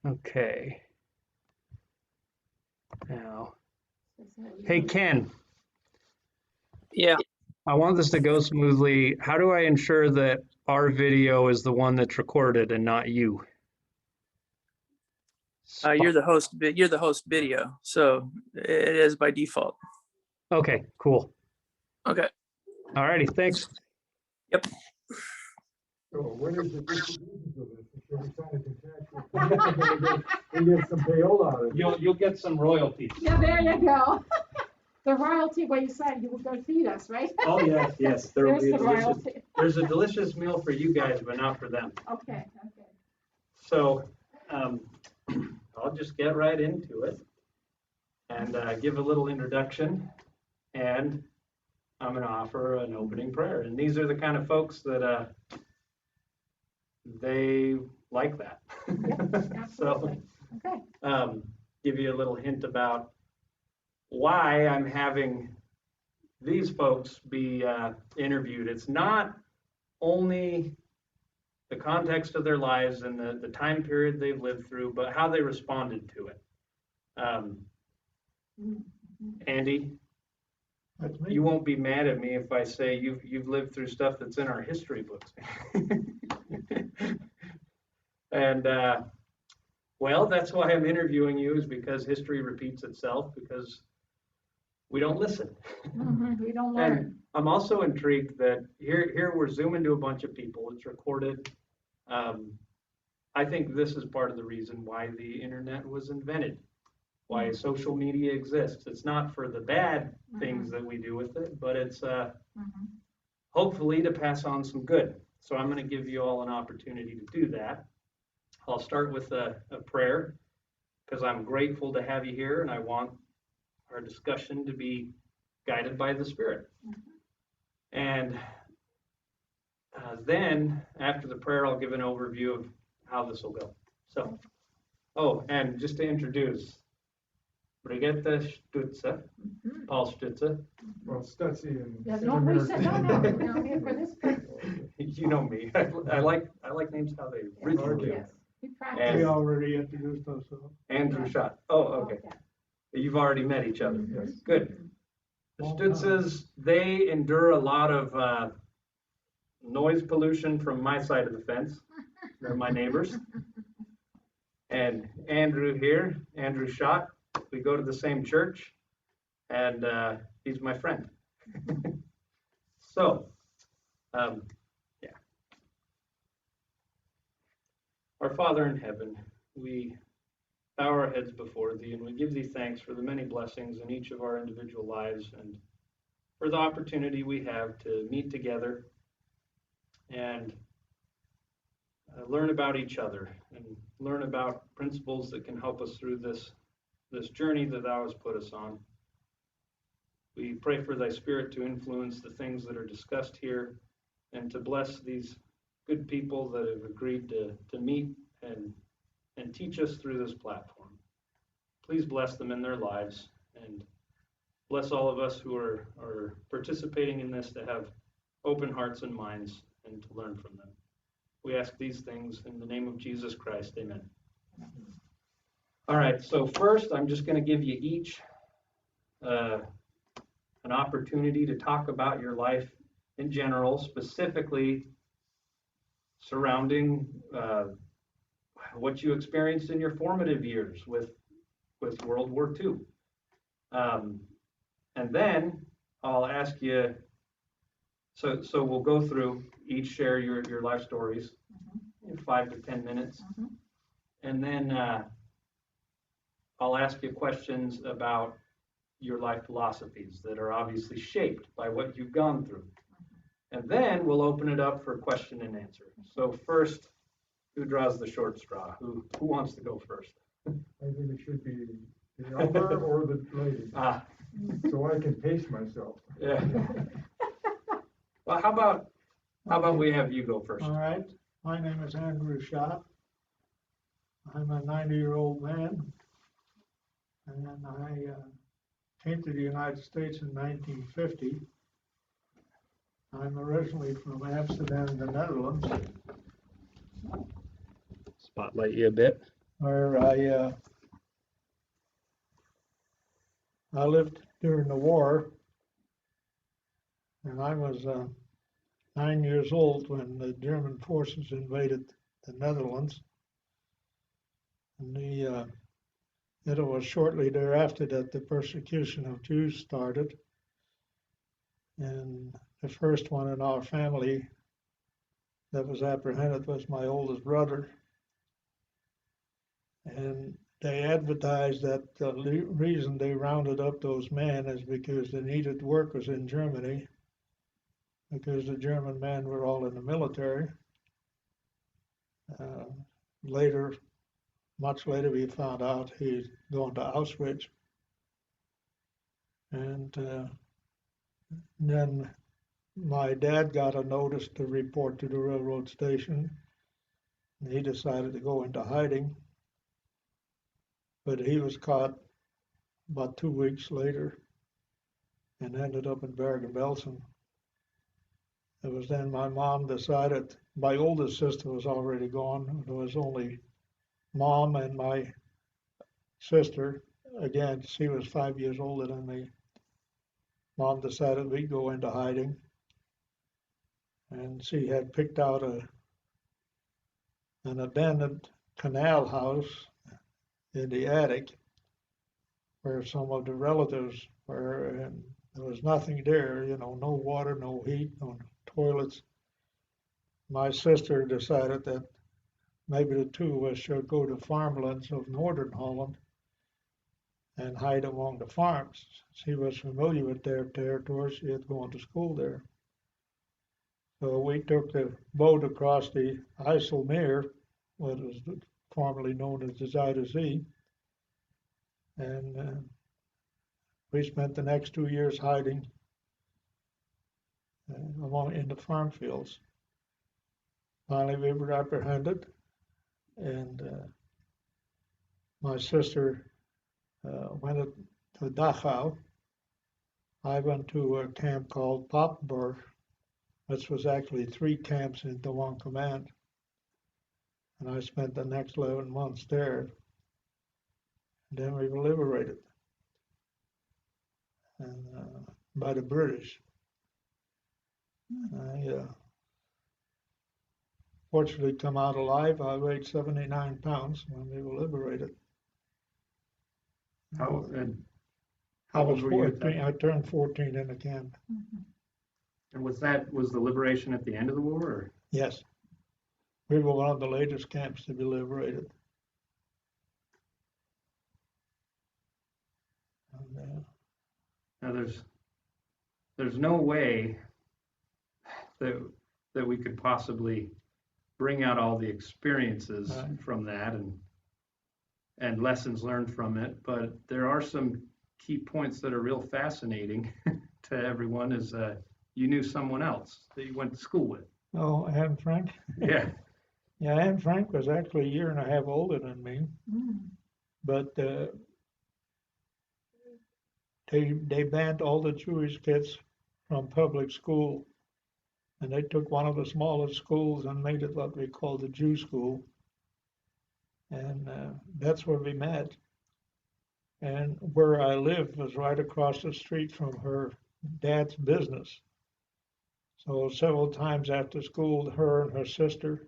Okay. Now, hey, Ken, Yeah. I want this to go smoothly. How do I ensure that our video is the one that's recorded and not you? You're the host. You're the host video, so it is by default. Okay, cool. Okay. All righty, thanks. Yep. So when is the distribution of this? Should we sign a contract? We get some payola out of it. You'll get some royalties. Yeah, there you go. The royalty, what you said, you were gonna feed us, right? Oh, yes. There will There's be the royalty. there's a delicious meal for you guys, but not for them. Okay. So I'll just get right into it and give a little introduction, and I'm going to offer an opening prayer. And these are the kind of folks that they like that. So Okay. give you a little hint about why I'm having these folks be interviewed. It's not only the context of their lives and the time period they've lived through, but how they responded to it. Andy, That's me. you won't be mad at me if I say you've lived through stuff that's in our history books. And well, that's why I'm interviewing you, is because history repeats itself, because we don't listen. We don't learn. And I'm also intrigued that here we're zooming to a bunch of people. It's recorded. I think this is part of the reason why the internet was invented, why social media exists. It's not for the bad things that we do with it, but it's hopefully to pass on some good. So I'm going to give you all an opportunity to do that. I'll start with a prayer, because I'm grateful to have you here, and I want our discussion to be guided by the Spirit. And then after the prayer, I'll give an overview of how this will go. So, oh, and just to introduce, Brigitte Stutze, Paul Stutze. Well, Stutzy and. Yeah, no, we said, no, here for this person. You know me. I like names how they originally do. Yes. We We practiced. already introduced ourselves. Andrew Schott. Oh, okay. You've already met each other. Yes. Good. The Stutzes, they endure a lot of noise pollution from my side of the fence. They're my neighbors. And Andrew here, Andrew Schott, we go to the same church, and he's my friend. So, yeah. Our Father in heaven, we bow our heads before thee, and we give thee thanks for the many blessings in each of our individual lives, and for the opportunity we have to meet together and learn about each other and learn about principles that can help us through this journey that thou hast put us on. We pray for thy Spirit to influence the things that are discussed here, and to bless these good people that have agreed to meet and teach us through this platform. Please bless them in their lives, and bless all of us who are participating in this to have open hearts and minds and to learn from them. We ask these things in the name of Jesus Christ. Amen. All right, so first I'm just going to give you each an opportunity to talk about your life in general, specifically surrounding what you experienced in your formative years with World War II. And then I'll ask you, so we'll go through, each share your life stories in 5 to 10 minutes. And then I'll ask you questions about your life philosophies that are obviously shaped by what you've gone through. And then we'll open it up for question and answer. So first, who draws the short straw? Who wants to go first? I think it should be the elder or the lady, so I can pace myself. Yeah. Well, how about we have you go first? All right. My name is Andrew Schott. I'm a 90-year-old man, and I came to the United States in 1950. I'm originally from Amsterdam, the Netherlands. Spotlight you a bit. where I lived during the war, and I was 9 years old when the German forces invaded the Netherlands. And it was shortly thereafter that the persecution of Jews started. And the first one in our family that was apprehended was my oldest brother. And they advertised that the reason they rounded up those men is because they needed workers in Germany, because the German men were all in the military. Uh, Later, much later, we found out he'd gone to Auschwitz. And then my dad got a notice to report to the railroad station. And he decided to go into hiding. But he was caught about 2 weeks later and ended up in Bergen-Belsen. It was then my mom decided, my oldest sister was already gone. There was only mom and my sister. Again, she was 5 years older than me. Mom decided we'd go into hiding. And she had picked out an abandoned canal house in the attic where some of the relatives were, and there was nothing there, no water, no heat, no toilets. My sister decided that maybe the two of us should go to farmlands of northern Holland and hide among the farms. She was familiar with their territory. She had gone to school there. So we took the boat across the IJsselmeer, what was formerly known as the Zuider Zee, and we spent the next 2 years hiding in the farm fields. Finally, we were apprehended, and my sister went to Dachau. I went to a camp called Papenburg, which was actually 3 camps into one command. And I spent the next 11 months there. And then we were liberated and, by the British. I fortunately come out alive. I weighed 79 pounds when we were liberated. How I was old were you at 14. that? I turned 14 in the camp. And was the liberation at the end of the war? Or? Yes. We were one of the latest camps to be liberated. And, Now there's no way that we could possibly bring out all the experiences Right. from that and lessons learned from it, but there are some key points that are real fascinating to everyone. Is you knew someone else that you went to school with. oh, Anne Frank? Yeah. Yeah, Anne Frank was actually a year and a half older than me, but they banned all the Jewish kids from public school, and they took one of the smallest schools and made it what we call the Jew school, and that's where we met. And where I lived was right across the street from her dad's business. So several times after school, her and her sister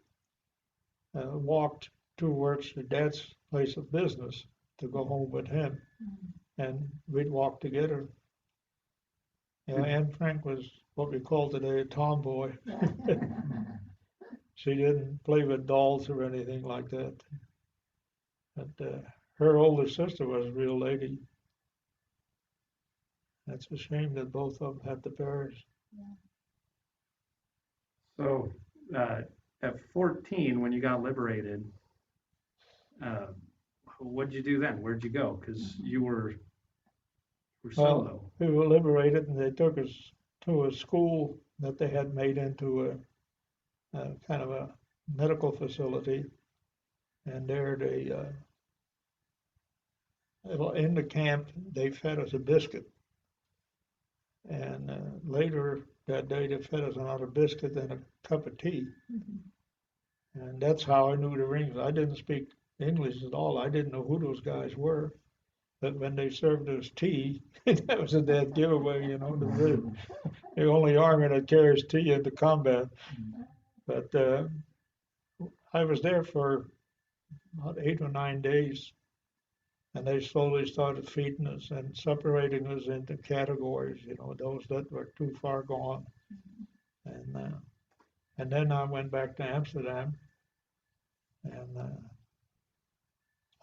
walked towards her dad's place of business to go home with him, and we'd walk together. Anne Frank was what we call today a tomboy. She didn't play with dolls or anything like that. But her older sister was a real lady. That's a shame that both of them had to perish. So at 14, when you got liberated, what'd you do then? Where'd you go? Because you were solo. Well, we were liberated, and they took us to a school that they had made into a kind of a medical facility. And there in the camp, they fed us a biscuit. And later that day, they fed us another biscuit and a cup of tea. And that's how I knew the rings. I didn't speak English at all. I didn't know who those guys were. But when they served us tea, that was a dead giveaway, you know, the only army that carries tea into combat. But I was there for about 8 or 9 days, and they slowly started feeding us and separating us into categories, you know, those that were too far gone. And then I went back to Amsterdam and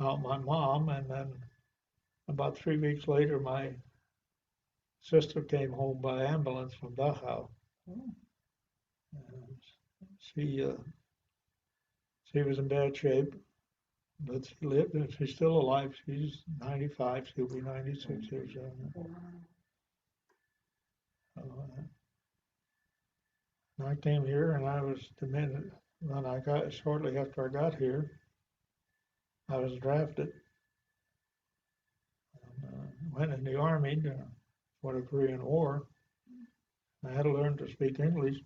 out my mom, and then about 3 weeks later, my sister came home by ambulance from Dachau. And she was in bad shape, but she lived and she's still alive. She's 95. She'll be 96 years old. I came here, and I was shortly after I got here, I was drafted. And, went in the army for the Korean War. I had to learn to speak English.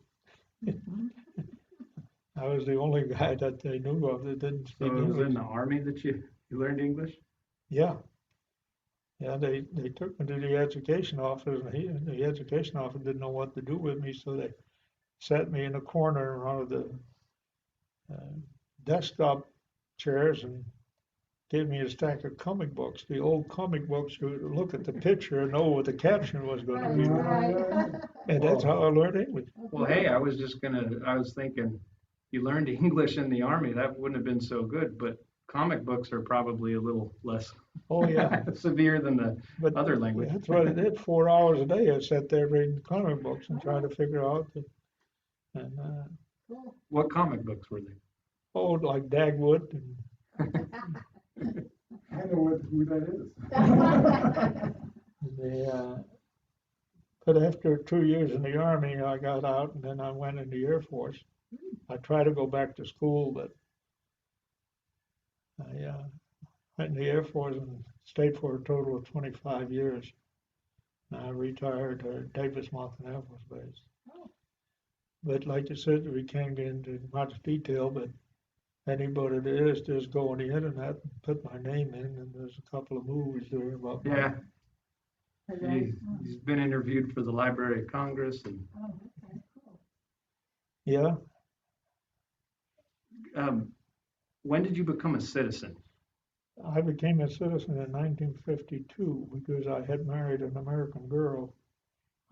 I was the only guy that they knew of that didn't So speak it was in English. the army that you learned English? Yeah. Yeah, they took me to the education office, and the education office didn't know what to do with me, so they sat me in a corner in one of the desktop chairs and gave me a stack of comic books. The old comic books, you would look at the picture and know what the caption was going to be. Right. And that's how I learned English. Well, hey, I was thinking, you learned English in the army, that wouldn't have been so good, but comic books are probably a little less Oh, yeah. severe than the But other language. that's what I did. 4 hours a day, I sat there reading comic books and trying to figure out. And What comic books were they? like Dagwood. I know who that is. But after 2 years in the army, I got out, and then I went in the Air Force. I tried to go back to school, but I went in the Air Force and stayed for a total of 25 years. And I retired at Davis Mountain Air Force Base. But like you said, we can't get into much detail, but anybody that is, just go on the internet and put my name in, and there's a couple of movies there about me. Yeah, he's been interviewed for the Library of Congress, and Yeah, when did you become a citizen? I became a citizen in 1952 because I had married an American girl.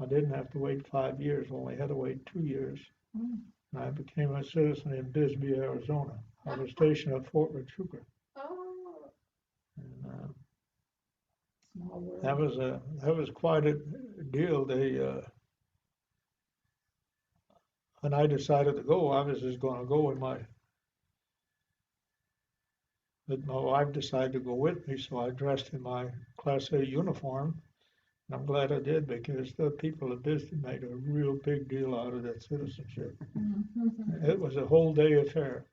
I didn't have to wait 5 years, only had to wait 2 years. And I became a citizen in Bisbee, Arizona. I was stationed at Fort Huachuca. Oh, And small world. that was quite a deal. When I decided to go, I was just going to go but my wife decided to go with me, so I dressed in my Class A uniform. And I'm glad I did, because the people at Bisbee made a real big deal out of that citizenship. It was a whole day affair.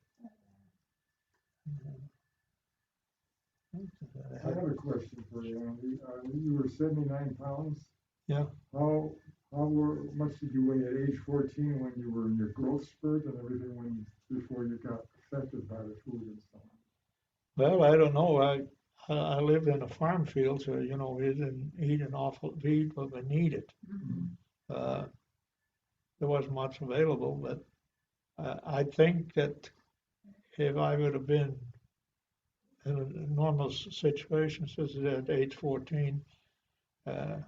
I have a question for you, Andy. You were 79 pounds. Yeah. How much did you weigh at age 14 when you were in your growth spurt and everything before you got affected by the food and stuff? Well, I don't know. I lived in a farm field, so you know we didn't eat an awful feed, but we needed. There wasn't much available, but I think that if I would have been in a normal situation, such as at age 14, I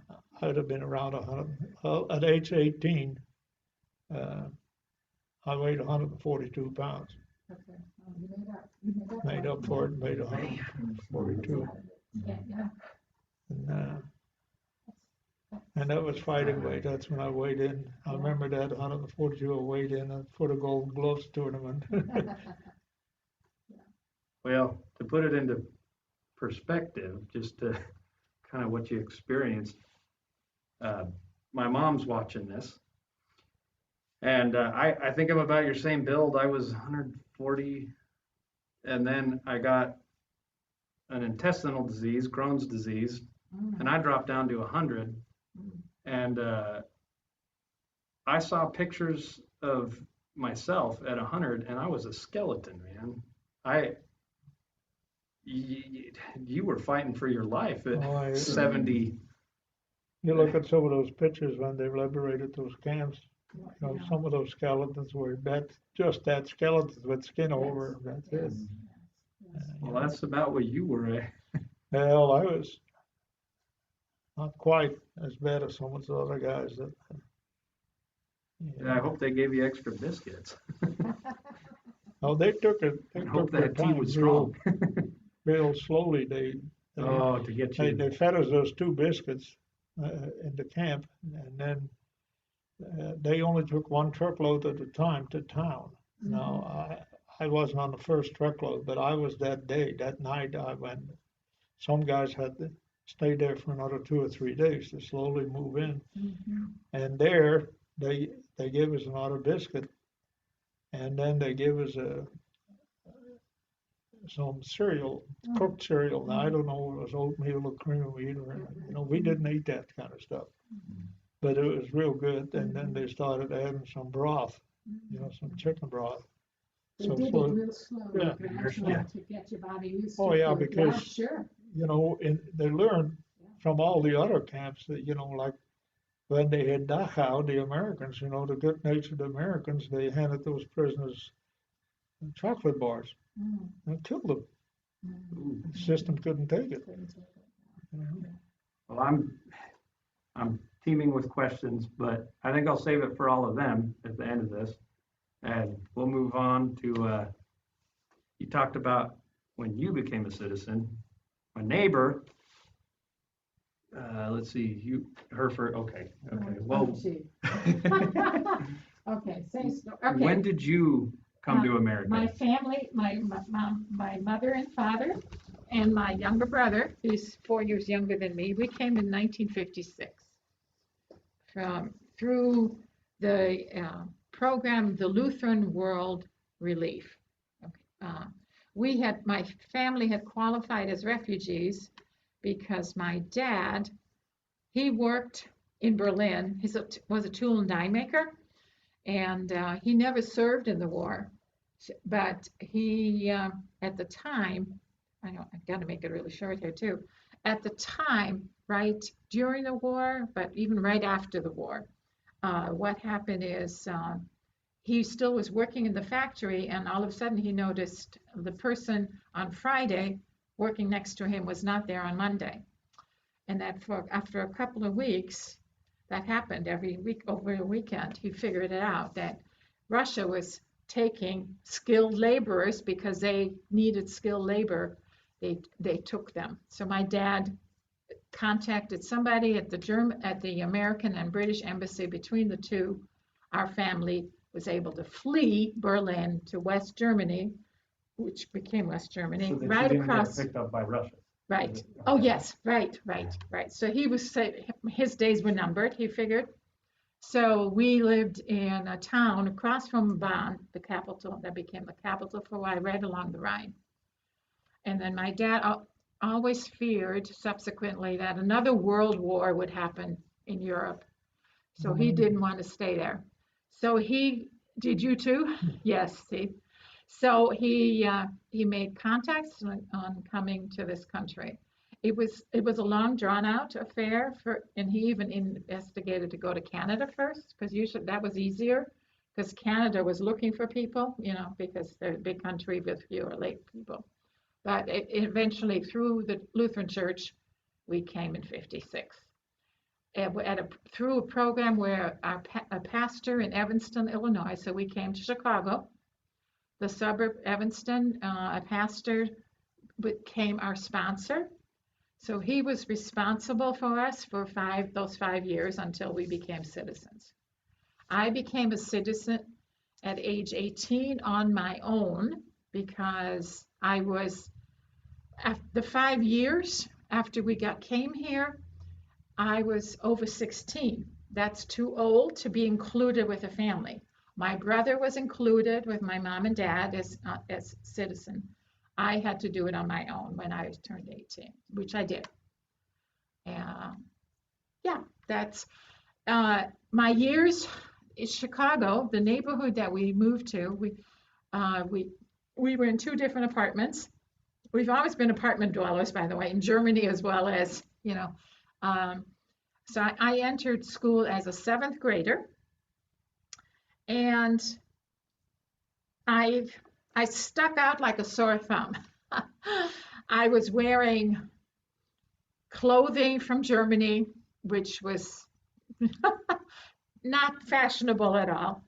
would have been around 100. Well, at age 18, I weighed 142 pounds. Okay. Oh, you made Made up for it, made 142. Yeah. And that was fighting weight. That's when I weighed in. I remember that 142 I weighed in for the Golden Gloves tournament. Well, to put it into perspective, just to kind of what you experienced, my mom's watching this, and I think I'm about your same build. I was 140, and then I got an intestinal disease, Crohn's disease, and I dropped down to 100. And I saw pictures of myself at 100, and I was a skeleton, man. you were fighting for your life at Oh, I- 70. You look at some of those pictures when they liberated those camps, you know, Yeah. some of those skeletons were just that skeletons with skin over, that's it. Well, that's about what you were at. Well, I was not quite as bad as some of the other guys that. And I hope they gave you extra biscuits. Oh, they took it, I they hope took their that tea time was real, strong. real slowly. They, Oh, to get you. they fed us those 2 biscuits in the camp, and then they only took 1 truckload at a time to town. Now, I wasn't on the first truckload, but I was that day, that night. I went. Some guys had to stay there for another 2 or 3 days to slowly move in, and there they gave us another biscuit, and then they gave us some cereal, cooked cereal. Now, I don't know if it was oatmeal or cream of wheat or, you know, we didn't eat that kind of stuff. But it was real good. And then they started adding some broth, you know, some chicken broth. They So did it for, real slow, yeah, gradually yeah. to get your body used to Oh, it. yeah, Yeah, because- sure. you know, they learned from all the other camps that, you know, like when they had Dachau, the Americans, you know, the good-natured Americans, they handed those prisoners chocolate bars and killed them. Ooh. The system couldn't take it. You know? Well, I'm teeming with questions, but I think I'll save it for all of them at the end of this. And we'll move on to, you talked about when you became a citizen. My neighbor, let's see, okay. Well, Okay, same story. Okay. when did you come to America? My family, my mother and father, and my younger brother, who's 4 years younger than me, we came in 1956 through the program, the Lutheran World Relief. My family had qualified as refugees because my dad, he worked in Berlin. He was a tool and die maker, and he never served in the war. But he, at the time, I've got to make it really short here too. At the time, right during the war, but even right after the war, what happened is he still was working in the factory, and all of a sudden he noticed the person on Friday working next to him was not there on Monday. And that after a couple of weeks, that happened every week over the weekend, he figured it out that Russia was taking skilled laborers because they needed skilled labor. They took them. So my dad contacted somebody at the American and British embassy. Between the two, our family was able to flee Berlin to West Germany, which became West Germany, So that right you didn't across. get picked up by Russia. Right. Is it? Oh, Okay. yes. Right. So his days were numbered, he figured. So we lived in a town across from Bonn, the capital, that became the capital for a while, right along the Rhine. And then my dad always feared subsequently that another world war would happen in Europe. So he didn't want to stay there. So did you too? Yes, see. So he made contacts on coming to this country. It was a long, drawn-out affair and he even investigated to go to Canada first, because usually that was easier, because Canada was looking for people, you know, because they're a big country with fewer late people. But eventually, through the Lutheran Church, we came in '56. Through a program where a pastor in Evanston, Illinois, so we came to Chicago, the suburb Evanston, a pastor became our sponsor. So he was responsible for us for those 5 years until we became citizens. I became a citizen at age 18 on my own because I was, after the 5 years after we came here, I was over 16. That's too old to be included with a family. My brother was included with my mom and dad as citizen. I had to do it on my own when I turned 18, which I did. Yeah, that's my years in Chicago, the neighborhood that we moved to. We were in 2 different apartments. we've always been apartment dwellers, by the way, in Germany as well as, so I entered school as a seventh grader, and I stuck out like a sore thumb. I was wearing clothing from Germany, which was not fashionable at all.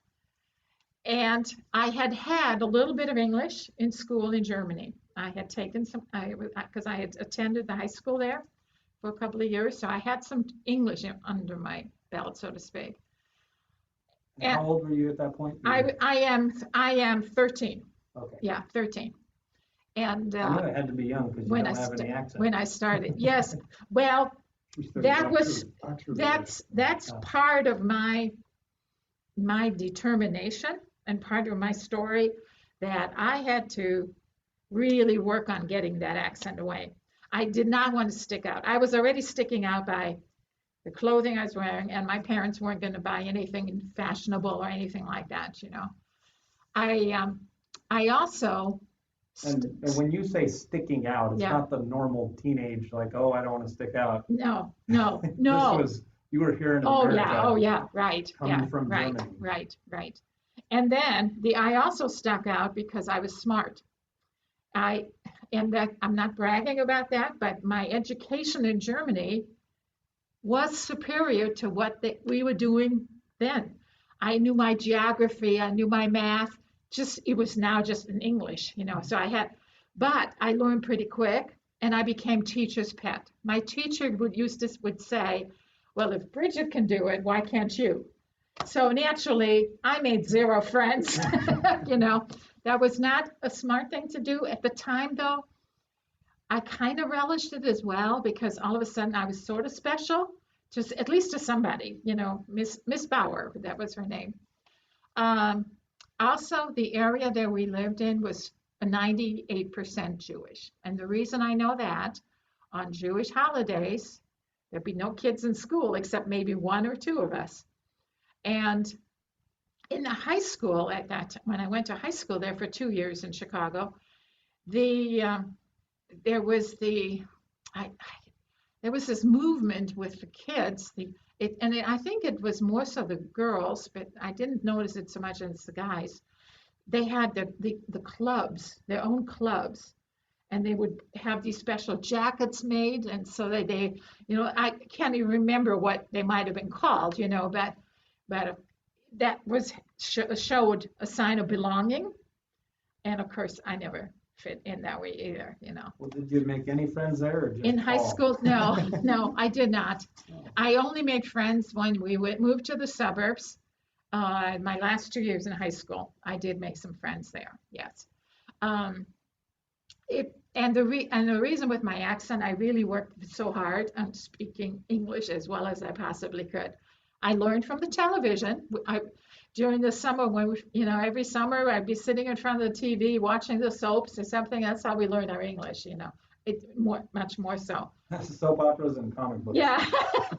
And I had had a little bit of English in school in Germany. I had taken some, because I had attended the high school there for a couple of years, so I had some English under my belt, so to speak. And how old were you at that point? I am 13. Okay. Yeah, 13. And I knew it had to be young because you when don't have any accent. when I started, yes. Well, She studied that was Oxford. that's part of my determination and part of my story, that I had to really work on getting that accent away. I did not want to stick out. I was already sticking out by the clothing I was wearing, and my parents weren't going to buy anything fashionable or anything like that, I also And when you say sticking out, it's Yeah. not the normal teenage, like, oh, I don't want to stick out. no. You were here in Oh America. yeah, right. coming Yeah, from right, Germany. right. And then I also stuck out because I was smart. And that I'm not bragging about that, but my education in Germany was superior to what we were doing then. I knew my geography, I knew my math. It was now just in English, So but I learned pretty quick, and I became teacher's pet. My teacher would say, "Well, if Bridget can do it, why can't you?" So naturally, I made zero friends. That was not a smart thing to do at the time, though. I kind of relished it as well, because all of a sudden I was sort of special, just at least to somebody, Miss Bauer, that was her name. Also, the area that we lived in was 98% Jewish. And the reason I know that, on Jewish holidays, there'd be no kids in school except maybe one or two of us. And in the high school at that time, when I went to high school there for 2 years in Chicago, there was this movement with the kids. I think it was more so the girls, but I didn't notice it so much as the guys. They had the clubs, their own clubs, and they would have these special jackets made, and so they I can't even remember what they might have been called, but that showed a sign of belonging, and of course I never fit in that way either, Well, did you make any friends there, or just In high Paul? school, no, I did not. I only made friends when we moved to the suburbs. My last 2 years in high school, I did make some friends there. Yes. The reason with my accent, I really worked so hard on speaking English as well as I possibly could. I learned from the television. During the summer, when every summer I'd be sitting in front of the TV watching the soaps or something. That's how we learned our English. It's much more so. Soap operas and comic books. Yeah,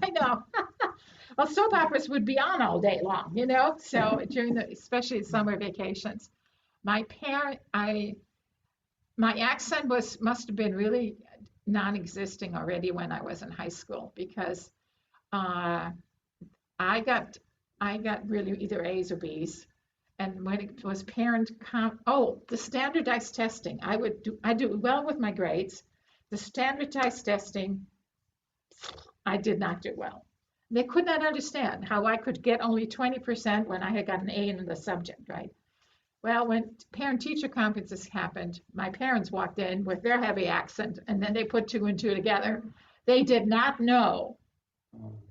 I know. Well, soap operas would be on all day long, So especially summer vacations, my accent must have been really non-existing already when I was in high school, because I got really either A's or B's, and when it was the standardized testing, I do well with my grades. The standardized testing, I did not do well. They could not understand how I could get only 20% when I had got an A in the subject, right? Well, when parent-teacher conferences happened, my parents walked in with their heavy accent, and then they put 2 and 2 together. They did not know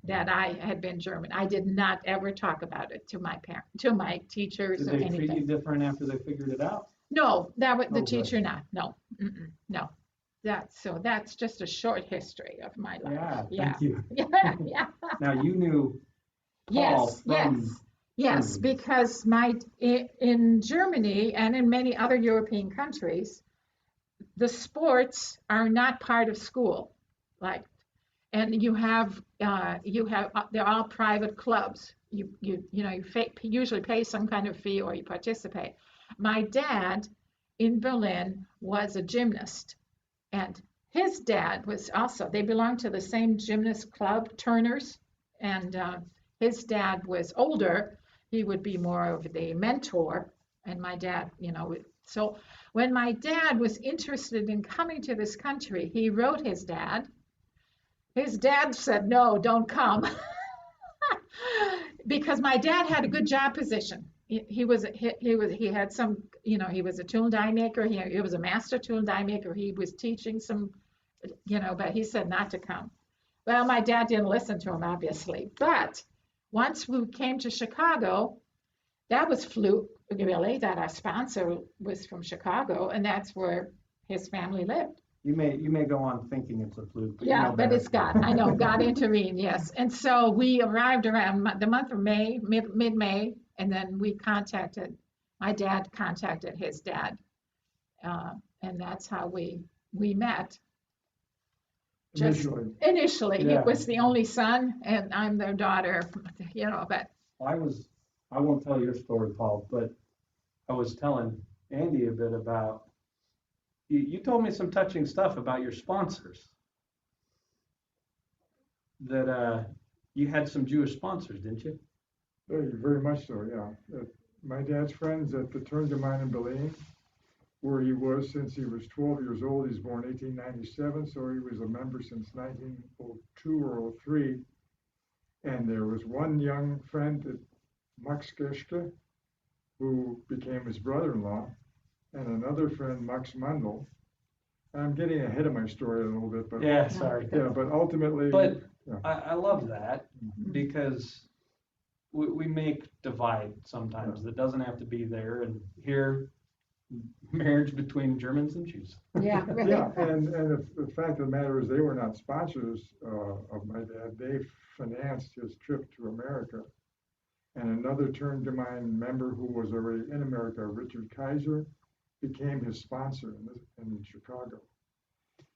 that I had been German. I did not ever talk about it to my teachers or Did they anything. treat you different after they figured it out? No, that was the Oh, good. teacher not. No, no. That's just a short history of my life. Yeah, thank you. Yeah. Now, you knew Paul from Yes, Rubies. because in Germany and in many other European countries, the sports are not part of school, and they're all private clubs. You usually pay some kind of fee or you participate. My dad in Berlin was a gymnast, And his dad was also, they belonged to the same gymnast club, Turner's, and his dad was older. He would be more of the mentor, and my dad, so when my dad was interested in coming to this country, he wrote his dad. His dad said, no, don't come. Because my dad had a good job position. He had some, he was a tool and die maker. He was a master tool and die maker. He was teaching some, but he said not to come. Well, my dad didn't listen to him, obviously. But once we came to Chicago, that was fluke, really, that our sponsor was from Chicago, and that's where his family lived. You may go on thinking it's a fluke. But Yeah, you know but better. it's God. I know God intervened, yes. And so we arrived around the month of May, mid-May, and then my dad contacted his dad. And that's how we met. Initially, Yeah. he was the only son, and I'm their daughter, but. I won't tell your story, Paul, but I was telling Andy a bit about, you told me some touching stuff about your sponsors. That you had some Jewish sponsors, didn't you? Very much so, yeah. My dad's friends at the Turn to Mine in Berlin, where he was since he was 12 years old. He's born 1897, so he was a member since 1902 or 03. And there was one young friend, Max Geschke, who became his brother-in-law, and another friend, Max Mandel. And I'm getting ahead of my story a little bit, but Yeah, sorry. yeah, but ultimately. But yeah. I love that because we make divide sometimes that doesn't have to be there, and here, marriage between Germans and Jews. Yeah, right. Yeah, and the fact of the matter is they were not sponsors of my dad. They financed his trip to America. And another Turn to Mine member who was already in America, Richard Kaiser, became his sponsor in Chicago.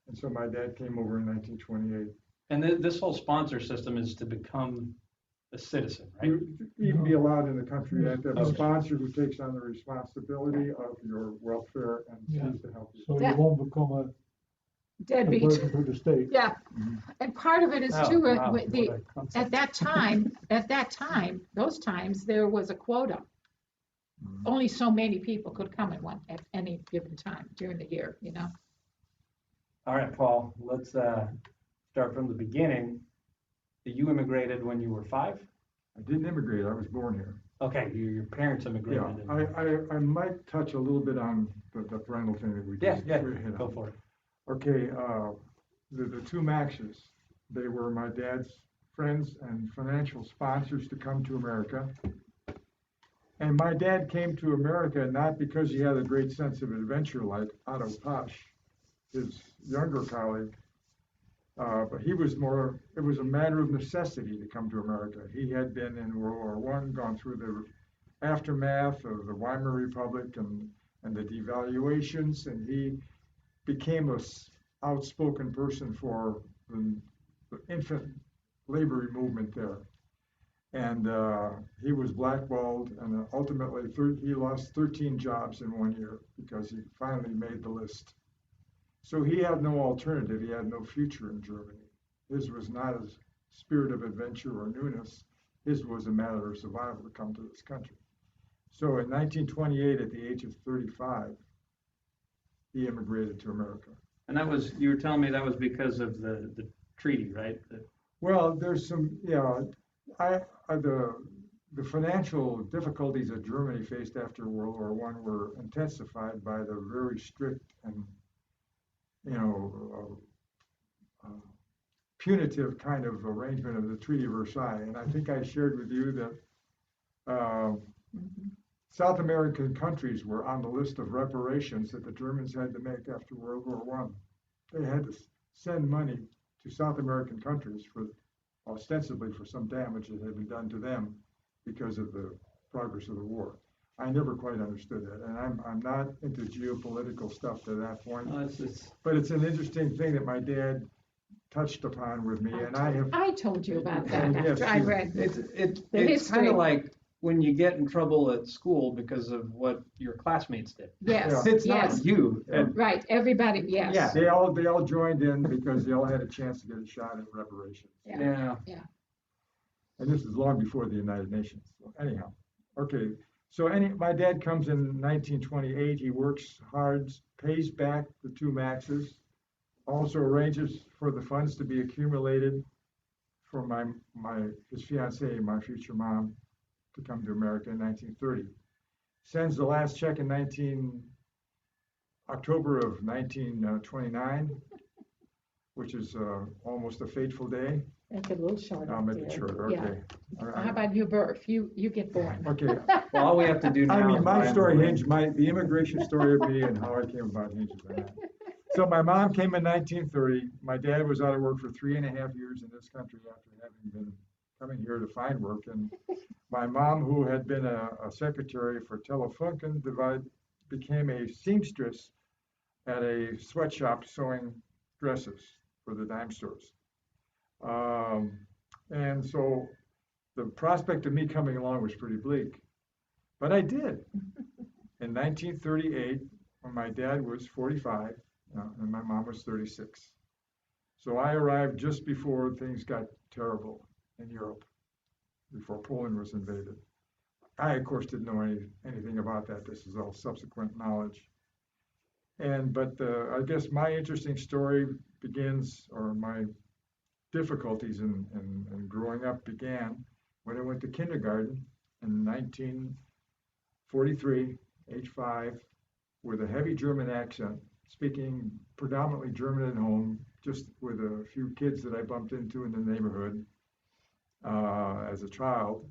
And so my dad came over in 1928. And this whole sponsor system is to become a citizen, right? You even be allowed in the country, you have to have a Okay. sponsor who takes on the responsibility of your welfare and Yeah. sees to help you. So Yeah. you won't become a Deadbeat. burden to the state. Yeah, and part of it is Oh, too, wow, with what a concept. at that time, those times, there was a quota. Only so many people could come at any given time during the year, All right, Paul, let's start from the beginning. You immigrated when you were 5? I didn't immigrate, I was born here. Okay, your parents Yeah, immigrated. I might touch a little bit on the parental thing that we just hit Go on. for it. Okay, the two Maxes, they were my dad's friends and financial sponsors to come to America. And my dad came to America not because he had a great sense of adventure like Otto Pasch, his younger colleague, but it was a matter of necessity to come to America. He had been in World War I, gone through the aftermath of the Weimar Republic and the devaluations, and he became an outspoken person for the infant labor movement there. And he was blackballed, and ultimately he lost 13 jobs in 1 year because he finally made the list. So he had no alternative. He had no future in Germany. His was not a spirit of adventure or newness. His was a matter of survival to come to this country. So in 1928, at the age of 35, he immigrated to America. And you were telling me that was because of the treaty, right? Well, there's some, the financial difficulties that Germany faced after World War I were intensified by the very strict and, punitive kind of arrangement of the Treaty of Versailles. And I think I shared with you that South American countries were on the list of reparations that the Germans had to make after World War I. They had to send money to South American countries ostensibly for some damage that had been done to them because of the progress of the war. I never quite understood that, and I'm not into geopolitical stuff to that point. But it's an interesting thing that my dad touched upon with me, and I told you about that Yes, after I read It's kind of like when you get in trouble at school because of what your classmates did. Yes, It's yes, not you. And right, everybody, Yeah. yes. They all joined in because they all had a chance to get a shot at reparations. Yeah. yeah, And this is long before the United Nations. So anyhow, okay. So my dad comes in 1928. He works hard, pays back the two maxes, also arranges for the funds to be accumulated for his fiancée, my future mom, to come to America in 1930. Sends the last check in October of 1929, which is almost a fateful day. Make it a little shorter. I'll make it dear. short, Yeah. okay. How about your birth? You get born. Okay, well, all we have to do now I mean, is my buy story them. hinged, the immigration story of me and how I came about hinges on that. So my mom came in 1930. My dad was out of work for 3.5 years in this country after having been coming here to find work. And my mom, who had been a secretary for Telefunken, became a seamstress at a sweatshop sewing dresses for the dime stores. And so the prospect of me coming along was pretty bleak. But I did. In 1938, when my dad was 45, and my mom was 36. So I arrived just before things got terrible in Europe, before Poland was invaded. I, of course, didn't know anything about that. This is all subsequent knowledge. But I guess my interesting story begins, or my difficulties in growing up began when I went to kindergarten in 1943, age 5, with a heavy German accent, speaking predominantly German at home, just with a few kids that I bumped into in the neighborhood as a child.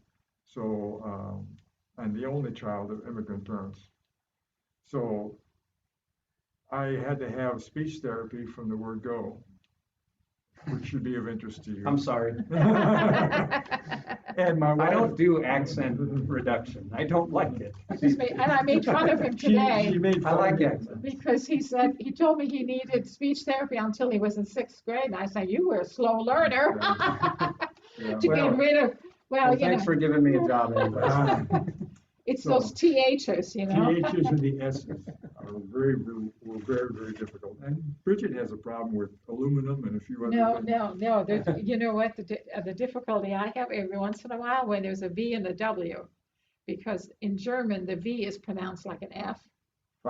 So, and the only child of immigrant parents. So I had to have speech therapy from the word go, which should be of interest to you. I'm sorry. And my wife, I don't do accent reduction. I don't like it. And I made fun of him today. She made I fun like of me. accents. Because he told me he needed speech therapy until he was in 6th grade. And I said, you were a slow learner. Yeah. To get rid of, Well, thanks for giving me a job anyway. it's so- those THs, you know. THs and the S's were very, very difficult. And Bridget has a problem with aluminum and a few other No, things. no. You know what? The difficulty I have every once in a while when there's a V and a W, because in German the V is pronounced like an F,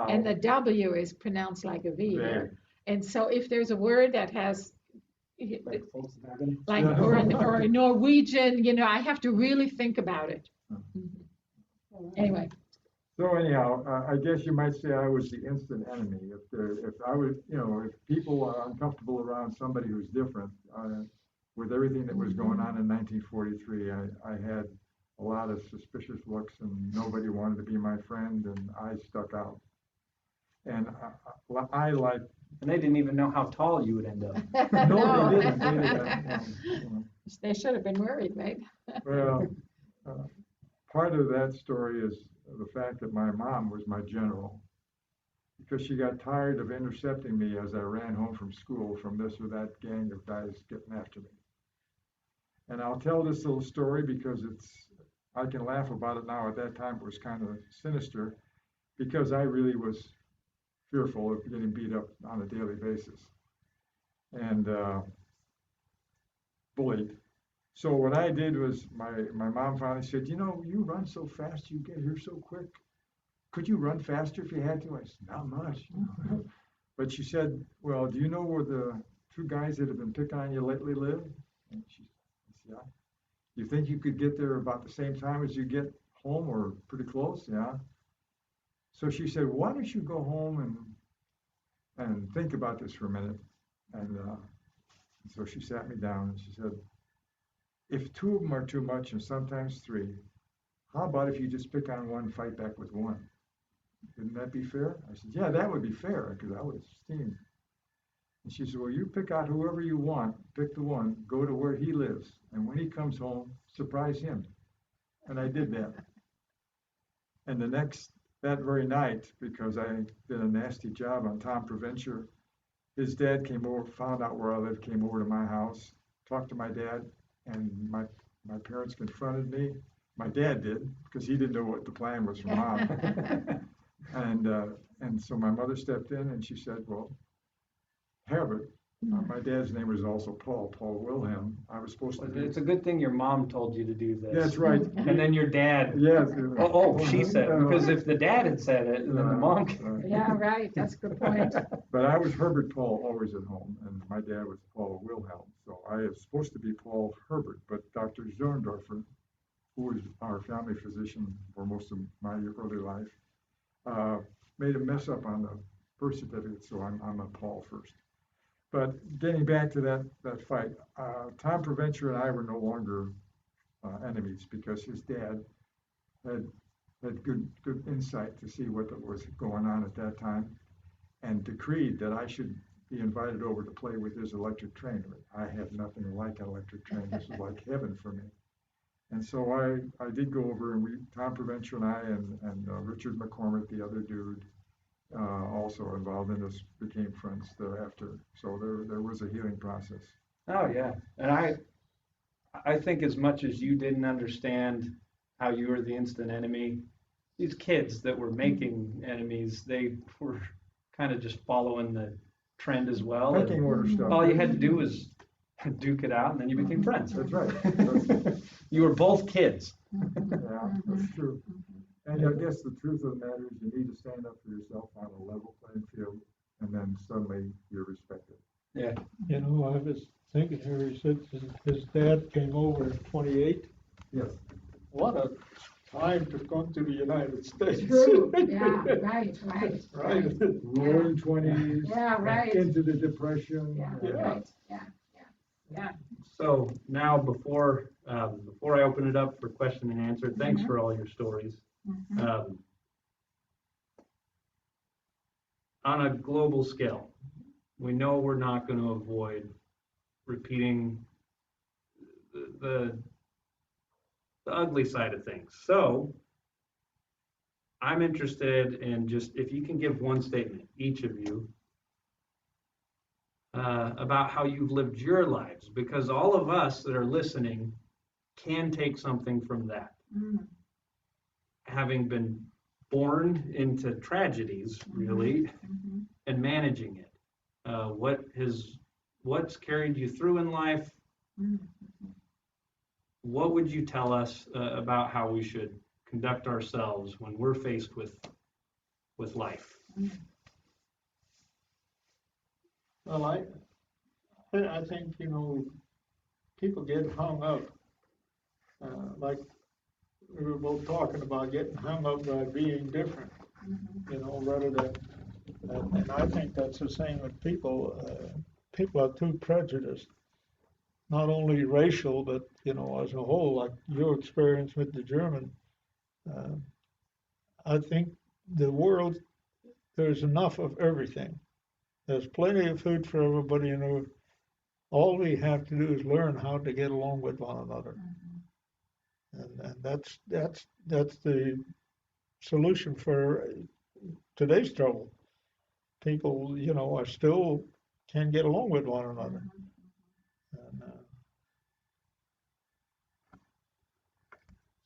and the W is pronounced like a V. There. And so if there's a word that has like Yeah. or a Norwegian, you know, I have to really think about it. Anyway, So anyhow, I guess you might say I was the instant enemy. If I was, if people are uncomfortable around somebody who's different, with everything that was going on in 1943, I had a lot of suspicious looks, and nobody wanted to be my friend, and I stuck out. And I like. And they didn't even know how tall you would end up. No, they didn't. They should have been worried, right? Well, part of that story is the fact that my mom was my general, because she got tired of intercepting me as I ran home from school from this or that gang of guys getting after me. And I'll tell this little story because I can laugh about it now. At that time, it was kind of sinister, because I really was fearful of getting beat up on a daily basis and bullied. So what I did was my mom finally said, you run so fast, you get here so quick. Could you run faster if you had to? I said, not much. But she said, well, do you know where the two guys that have been picking on you lately live? And I said, yeah. You think you could get there about the same time as you get home, or pretty close? Yeah. So she said, why don't you go home and think about this for a minute? And so she sat me down and she said, if 2 of them are too much, and sometimes 3, how about if you just pick on one, fight back with 1? Wouldn't that be fair? I said, yeah, that would be fair, because I was steamed. And she said, well, you pick out whoever you want, pick the one, go to where he lives, and when he comes home, surprise him. And I did that. And that very night, because I did a nasty job on Tom Provencher, his dad came over, found out where I lived, came over to my house, talked to my dad, and my parents confronted me. my dad did, because he didn't know what the plan was from mom. And so my mother stepped in and she said, well, have it. My dad's name was also Paul Wilhelm. I was supposed to be. It's a good thing your mom told you to do this. That's right. And then your dad. Yes. She said it. Because if the dad had said it, then the mom. Yeah, right, that's a good point. But I was Herbert Paul always at home, and my dad was Paul Wilhelm. So I was supposed to be Paul Herbert, but Dr. Zorndorfer, who was our family physician for most of my early life, made a mess up on the birth certificate, so I'm a Paul first. But getting back to that fight, Tom Provencher and I were no longer enemies, because his dad had good insight to see what was going on at that time, and decreed that I should be invited over to play with his electric train. I have nothing like an electric train. This is like heaven for me. And so I did go over, and Tom Provencher and I and Richard McCormick, the other dude, also involved in this, became friends thereafter. So there was a healing process. Oh, yeah. And I think as much as you didn't understand how you were the instant enemy, these kids that were making enemies, they were kind of just following the trend as well. Pecking order stuff. All you had to do was duke it out, and then you became friends. That's right. You were both kids. Yeah, that's true. And I guess the truth of the matter is you need to stand up for yourself on a level playing field, and then suddenly you're respected. Yeah. You know, I was thinking here, he said his dad came over in 28. Yes. What a time to come to the United States. True, yeah, right. Right. Roaring 20s. Yeah, right. Into the Depression. Yeah, right, yeah. So now before I open it up for question and answer, thanks for all your stories. On a global scale, we know we're not going to avoid repeating the ugly side of things. So I'm interested in just if you can give one statement, each of you, about how you've lived your lives, because all of us that are listening can take something from that. Having been born into tragedies, really, and managing it. What's carried you through in life? What would you tell us about how we should conduct ourselves when we're faced with life? Well, I think, you know, people get hung up, like we were both talking about, getting hung up by being different, you know, rather than, and I think that's the same with people. People are too prejudiced, not only racial, but, you know, as a whole, like your experience with the German. I think the world, there's enough of everything. There's plenty of food for everybody, you know. All we have to do is learn how to get along with one another. And that's the solution for today's trouble. People, you know, are still can't get along with one another. And,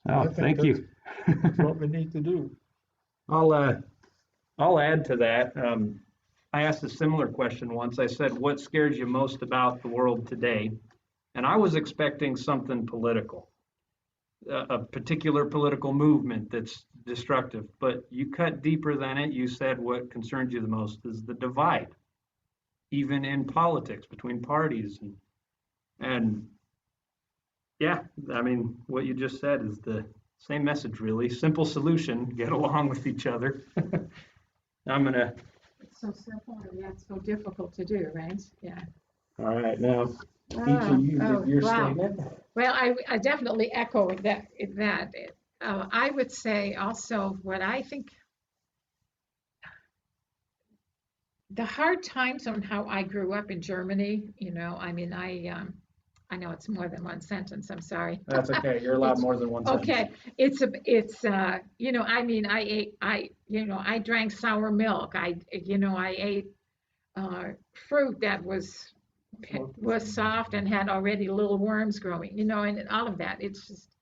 I think that's what we need to do. I'll add to that. I asked a similar question once. I said, what scares you most about the world today? And I was expecting something political, a particular political movement that's destructive. But you cut deeper than it. You said what concerns you the most is the divide, even in politics between parties. And yeah, I mean, what you just said is the same message, really. Simple solution, get along with each other. It's so simple, and yet so difficult to do, right? Yeah. All right, now, each of you, your statement. Well, I definitely echo that. I would say also what I think the hard times on how I grew up in Germany, you know, I mean, I know it's more than one sentence, I'm sorry. That's okay, you're allowed more than one sentence. Okay, you know, I mean, I drank sour milk. I ate fruit that was soft and had already little worms growing, you know, and all of that. It's just,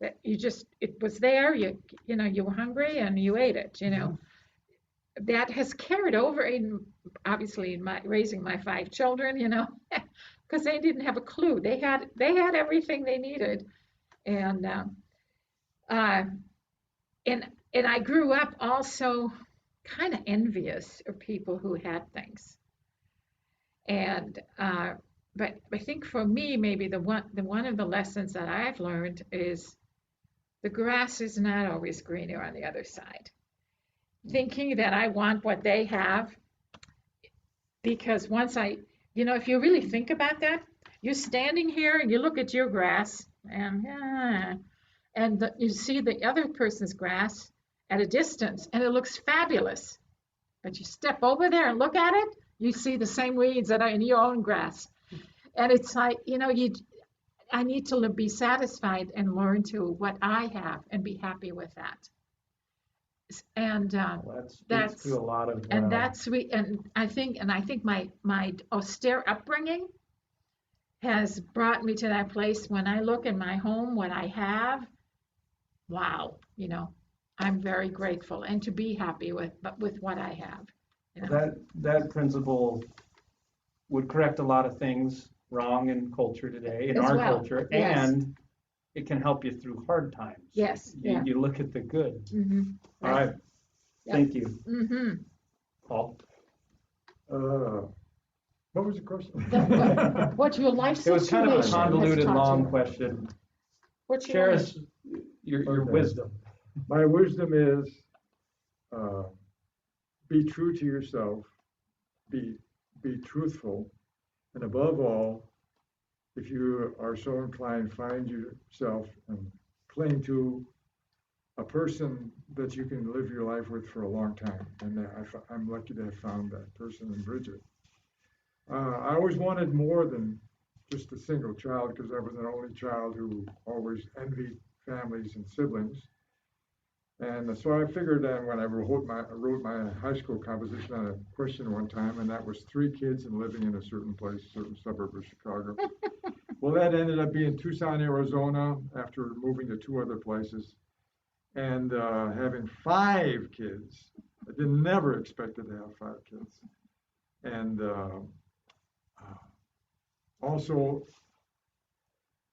that it was there, you know, you were hungry and you ate it, you know. That has carried over obviously in my raising my 5 children, you know, because they didn't have a clue. They had everything they needed. And uh, and I grew up also kind of envious of people who had things. And but I think for me, maybe the one of the lessons that I've learned is the grass is not always greener on the other side. Thinking that I want what they have, because you know, if you really think about that, you're standing here and you look at your grass and you see the other person's grass at a distance and it looks fabulous. But you step over there and look at it, you see the same weeds that are in your own grass. And it's like, you know, I need to be satisfied and learn to what I have and be happy with that. And Well, that that's speaks to a lot of, and that's sweet. And I think my austere upbringing has brought me to that place when I look in my home, what I have. Wow, you know, I'm very grateful and to be happy with what I have. You know? that principle would correct a lot of things wrong in culture today, in As our well, culture, yes. and it can help you through hard times. Yes, yeah. You look at the good. Mm-hmm. All right. Yep. Thank you, Mm-hmm. Paul. What was the question? What's your life It situation? was kind of a Let's convoluted, talk to long you. question. What's your Share life? us your Okay. wisdom. My wisdom is be true to yourself, be truthful, and above all, if you are so inclined, find yourself and cling to a person that you can live your life with for a long time. And I'm lucky to have found that person in Bridget. I always wanted more than just a single child because I was an only child who always envied families and siblings. And so I figured that when I wrote my high school composition on a question one time, and that was 3 kids and living in a certain place, certain suburb of Chicago. Well, that ended up being Tucson, Arizona, after moving to 2 other places, and having 5 kids. I never expected to have 5 kids. And also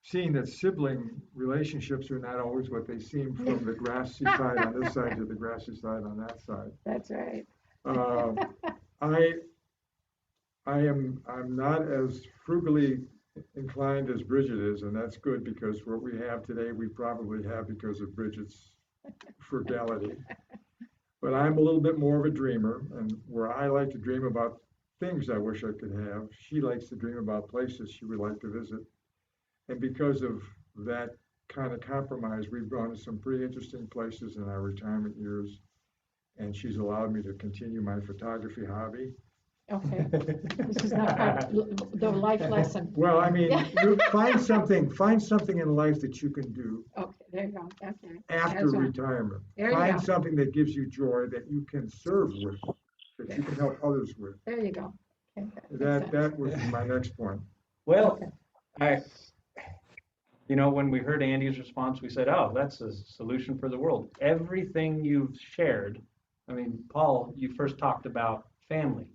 seeing that sibling relationships are not always what they seem from the grassy side on this side to the grassy side on that side. That's right. I'm not as frugally inclined as Bridget is, and that's good because what we have today we probably have because of Bridget's frugality. But I'm a little bit more of a dreamer, and where I like to dream about things I wish I could have, she likes to dream about places she would like to visit. And because of that kind of compromise, we've gone to some pretty interesting places in our retirement years. And she's allowed me to continue my photography hobby. Okay. This is not the life lesson. Well, I mean, you find something in life that you can do. Okay, there you go. Okay. After retirement. Find something that gives you joy that you can serve with, that you can help others with. There you go. Okay, that was my next point. Well, when we heard Andy's response, we said, oh, that's a solution for the world. Everything you've shared, I mean, Paul, you first talked about family.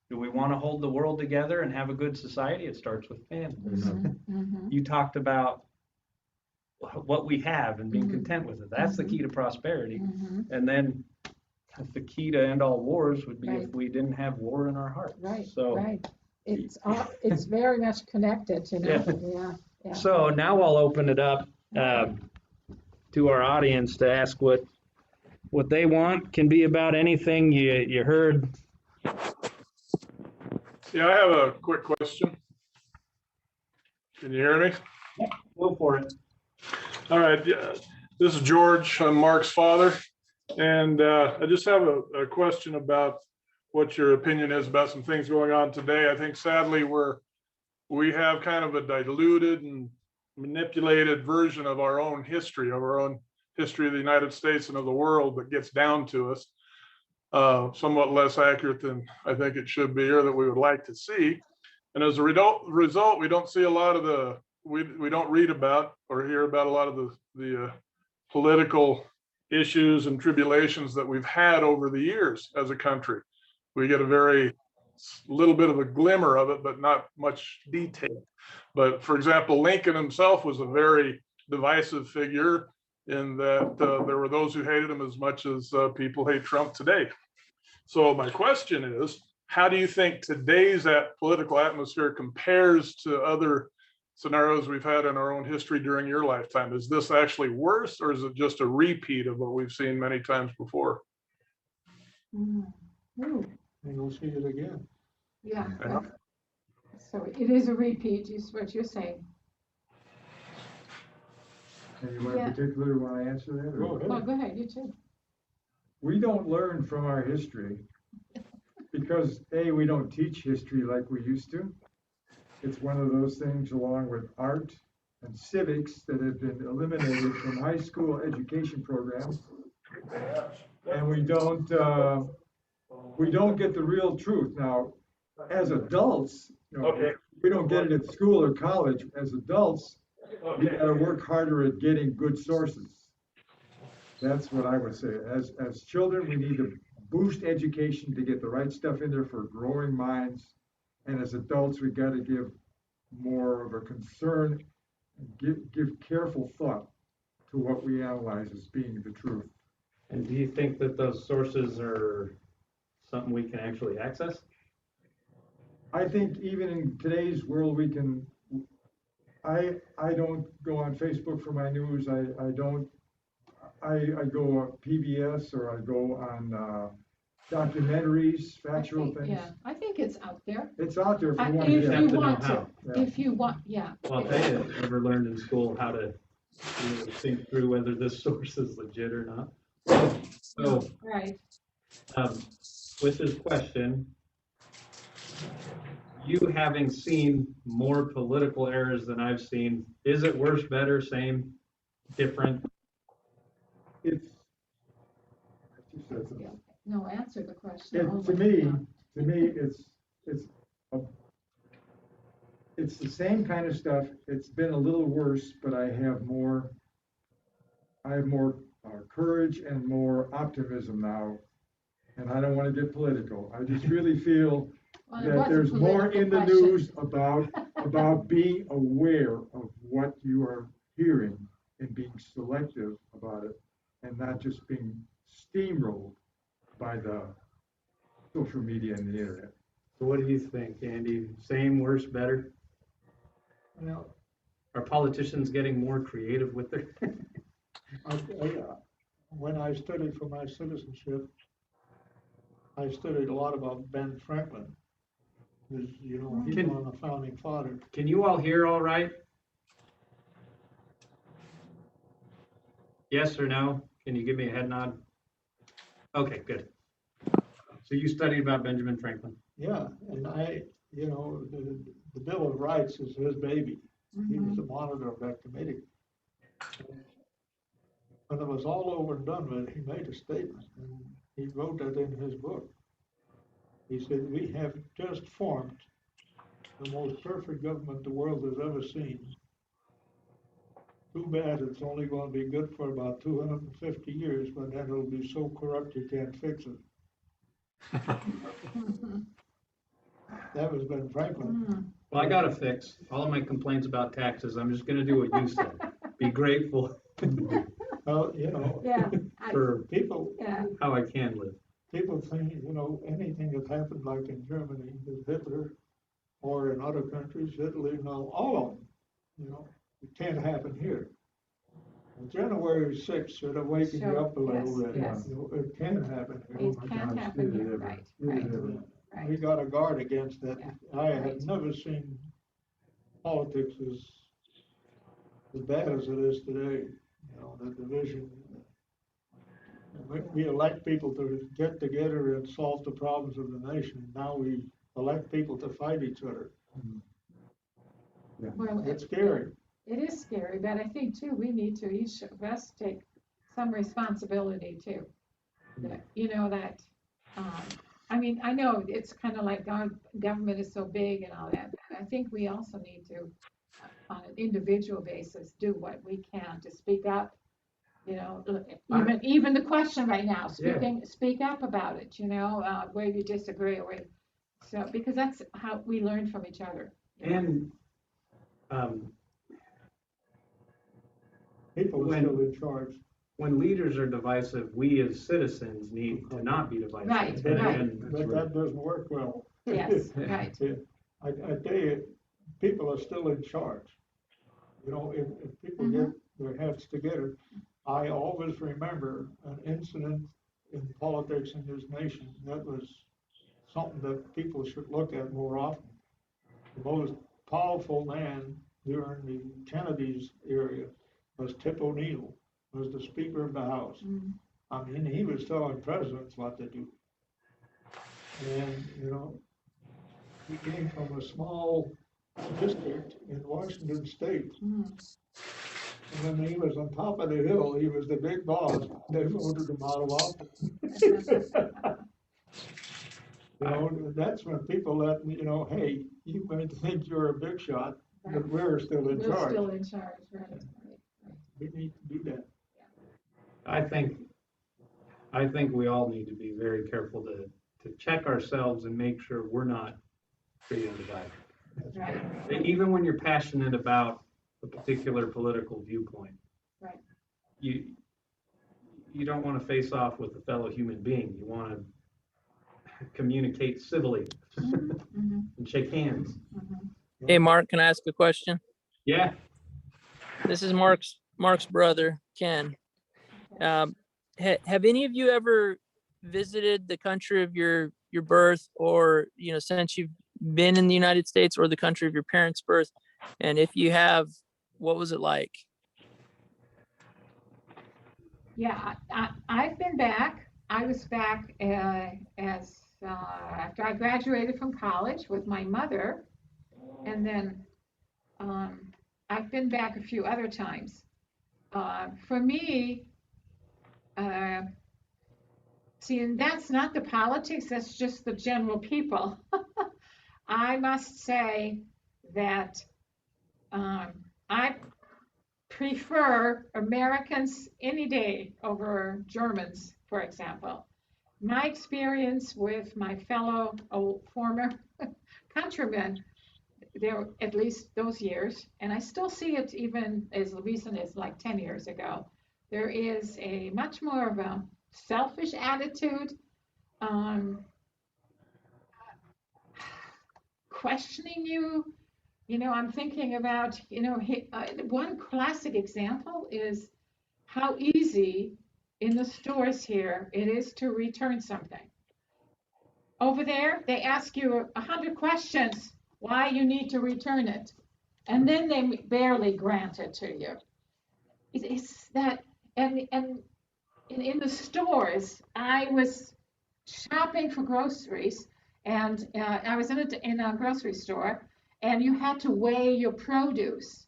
Do we want to hold the world together and have a good society? It starts with family. Mm-hmm. You talked about what we have and being content with it. That's the key to prosperity. And then the key to end all wars would be if we dn't have war in our hearts. Right, so, right. It's very much connected, you know. Yeah. So now I'll open it up to our audience to ask what they want. Can be about anything you heard. Yeah, I have a quick question. Can you hear me? Yep, go for it. All right. Yeah. This is George. I'm Mark's father. And I just have a question about what your opinion is about some things going on today. I think sadly we have kind of a diluted and manipulated version of our own history, of the United States and of the world that gets down to us. Somewhat less accurate than I think it should be or that we would like to see. And as a result, we don't see a lot of the we don't read about or hear about a lot of the political issues and tribulations that we've had over the years as a country. We get a very little bit of a glimmer of it, but not much detail. But for example, Lincoln himself was a very divisive figure in that there were those who hated him as much as people hate Trump today. So my question is, how do you think today's political atmosphere compares to other scenarios we've had in our own history during your lifetime? Is this actually worse, or is it just a repeat of what we've seen many times before? Ooh, And you'll see it again. yeah. Yeah. So it is a repeat, is what you're saying. Anybody Yeah. in particular want to answer that? Go Or? ahead. Well, go ahead, you too. We don't learn from our history because A, we don't teach history like we used to. It's one of those things along with art and civics that have been eliminated from high school education programs. And we don't get the real truth. Now, as adults, we don't get it at school or college. As adults, we got to work harder at getting good sources. That's what I would say. As children, we need to boost education to get the right stuff in there for growing minds. And as adults, we got to give more of a concern, give careful thought to what we analyze as being the truth. And do you think that those sources are something we can actually access? I think even in today's world, we can. I don't go on Facebook for my news. I don't. I go on PBS or I go on documentaries, factual things. Yeah, I think it's out there. It's out there if you want If to have you to know want to, how. Yeah. if you want, yeah. Well, they never learned in school how to think through whether this source is legit or not. So, Right. with this question, you having seen more political errors than I've seen, is it worse, better, same, different? It's. She said something. Yeah. No, answer the question. To me, it's the same kind of stuff. It's been a little worse, but I have more courage and more optimism now. And I don't want to get political. I just really feel Well, it that was a there's more political in the question. news about being aware of what you are hearing and being selective about it, and not just being steamrolled by the social media and the internet. So what do you think, Andy? Same, worse, better? Well, Are politicians getting more creative with their? when I studied for my citizenship, I studied a lot about Ben Franklin, who's, he's one of the founding fathers. Can you all hear all right? Yes or no? Can you give me a head nod? Okay, good. So you studied about Benjamin Franklin? Yeah, and the Bill of Rights is his baby. He was the monitor of that committee. When it was all over and done with, he made a statement, and he wrote that in his book. He said, "We have just formed the most perfect government the world has ever seen. Too bad it's only going to be good for about 250 years, but then it'll be so corrupt you can't fix it." That was Ben Franklin. Well, I got a fix. All of my complaints about taxes, I'm just gonna do what you said. Be grateful Well, Yeah. for people how I can live. people think, anything that happened like in Germany with Hitler or in other countries, Italy, all of them, it can't happen here. Well, January 6th should have waken you up a little bit. Yes. It can happen here. It can happen here, right, right. We got to guard against that. Yeah, I right. have never seen politics as bad as it is today, the division. We elect people to get together and solve the problems of the nation. Now we elect people to fight each other. Well, It's scary. It is scary, but I think too, we need to each of us take some responsibility too. That, I know it's kind of like our government is so big and all that, but I think we also need to on an individual basis, do what we can to speak up. Even the question right now, speak up about it, where you disagree or so, because that's how we learn from each other. And People are still in charge. when leaders are divisive, we as citizens need to not be divisive. Right, But right. that doesn't work well. Yes, right. I tell you, people are still in charge. If people get their heads together, I always remember an incident in politics in this nation that was something that people should look at more often. The most powerful man during the Kennedy's era was Tip O'Neill, was the Speaker of the House. I mean, he was telling presidents what to do. And, he came from a small district in Washington State. And when he was on top of the hill, he was the big boss. They voted him out of office. That's when people let me, hey, you might think you're a big shot, but we're still in charge. We're still in charge, right. We need to do that. I think we all need to be very careful to check ourselves and make sure we're not creating a divide. Right. Even when you're passionate about a particular political viewpoint, Right. You don't want to face off with a fellow human being. You want to communicate civilly and shake hands. Hey, Mark, can I ask a question? Yeah. This is Mark's brother, Ken. Have any of you ever visited the country of your birth, or since you've been in the United States, or the country of your parents' birth? And if you have, what was it like? Yeah, I've been back. I was back after I graduated from college with my mother, and then I've been back a few other times. For me, see, and that's not the politics, that's just the general people. I must say that I prefer Americans any day over Germans, for example. My experience with my fellow former countrymen, there at least those years, and I still see it even as recent as like 10 years ago, there is a much more of a selfish attitude, questioning you. I'm thinking about, one classic example is how easy in the stores here it is to return something. Over there, they ask you 100 questions why you need to return it, and then they barely grant it to you. It's that, and in the stores, I was shopping for groceries, and I was in a grocery store, and you had to weigh your produce.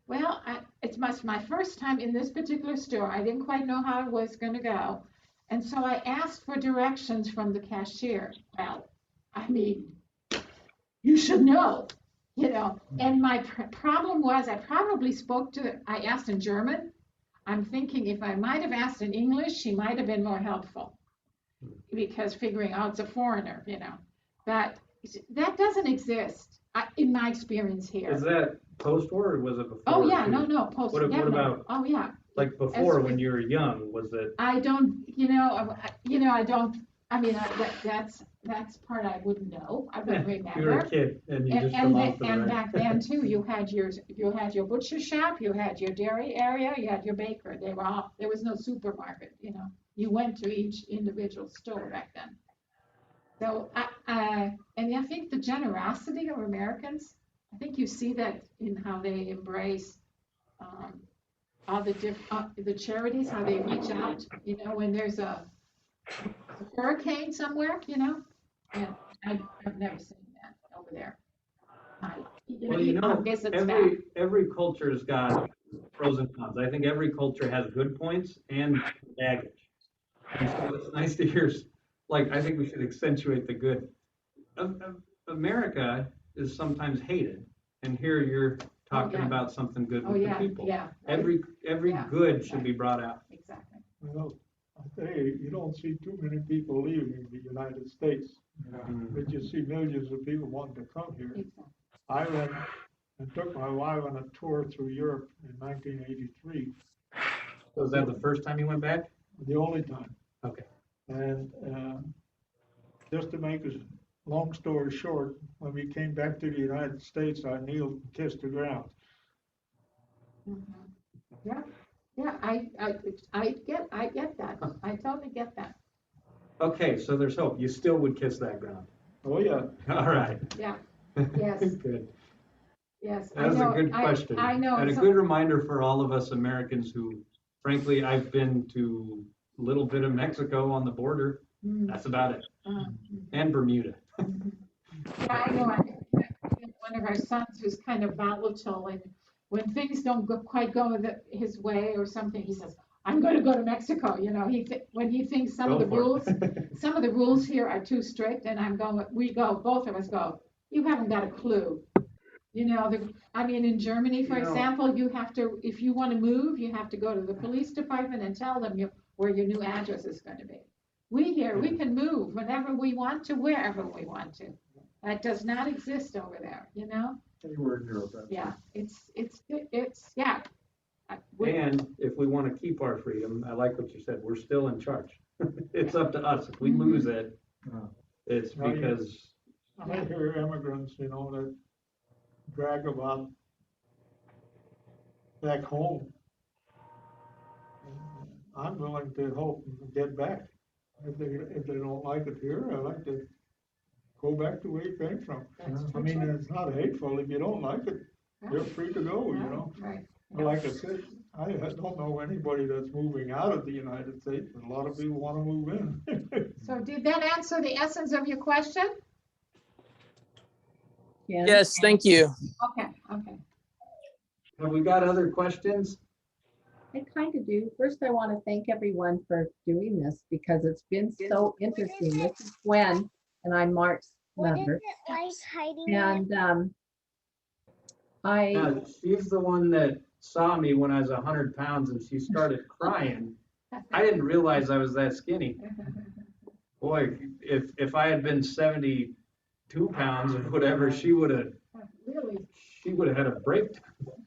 Well, it was my first time in this particular store. I didn't quite know how it was going to go. And so I asked for directions from the cashier. Well, I mean, you should know, And my problem was I asked in German. I'm thinking if I might have asked in English, she might have been more helpful, because figuring out it's a foreigner, But that doesn't exist in my experience here. Is that post-war, or was it before? Oh, yeah, too? no, post. What Yeah, about? Oh, yeah. Like before, when you were young, was it? I don't, I don't. I mean, that's part I wouldn't know. I wouldn't remember. You were a kid, and you just come off and back then too, you had your butcher shop, you had your dairy area, you had your baker. They were all, there was no supermarket. You went to each individual store back then. So and I think the generosity of Americans, I think you see that in how they embrace all the charities, how they reach out, when there's a hurricane somewhere, and I've never seen that over there. Well, visits every culture's got pros and cons. I think every culture has good points and baggage. And so it's nice to hear, I think we should accentuate the good. America is sometimes hated, and here you're talking yeah. about something good Oh, with the yeah, people. yeah. right. Every Yeah, good should be brought out. Exactly. Well, I tell you, you don't see too many people leaving the United States, but you see millions of people wanting to come here. Exactly. I went and took my wife on a tour through Europe in 1983, Was that the first time you went back? the only time. Okay. And just to make a long story short, when we came back to the United States, I kneeled and kissed the ground. Mhm. Yeah, yeah, I get that. I totally get that. Okay, so there's hope. You still would kiss that ground. Oh, yeah. All right. Yeah, yes, Good. yes. I That was a know, good question. I know. And a so- good reminder for all of us Americans who, frankly, I've been to a little bit of Mexico on the border. Mm, That's about it. mm. And Bermuda. Yeah, I know. One of our sons who's kind of volatile, and when things don't quite go his way or something, he says, "I'm going to go to Mexico." You know, when he thinks some of Go the for rules, it. some of the rules here are too strict, and both of us go. You haven't got a clue. You know, I mean, in Germany, for You know- example, you have to, if you want to move, you have to go to the police department and tell them where your new address is going to be. We can move whenever we want to, wherever we want to. That does not exist over there, you know? Anywhere in Europe. that's Yeah, yeah. We- And if we want to keep our freedom, I like what you said, we're still in charge. It's up to us. If we Mhm. lose it, Yeah. it's Well, because, I hear immigrants, that brag about back home. And I'm willing to hope and get back. If they don't like it here, I like to go back to where you came from. That's I true. mean, it's not hateful. If you don't like it, you're free to go, Right. Like I said, I don't know anybody that's moving out of the United States, but a lot of people want to move in. So did that answer the essence of your question? Yes, thank you. Okay. have we got other questions? I kind of do. First, I want to thank everyone for doing this because it's been so interesting. This is Gwen, and I'm Mark's What is mother. it like hiding And I, Now, she's the one that saw me when I was 100 pounds and she started crying. I didn't realize I was that skinny. Boy, if I had been 72 pounds or whatever, she would have had a breakdown.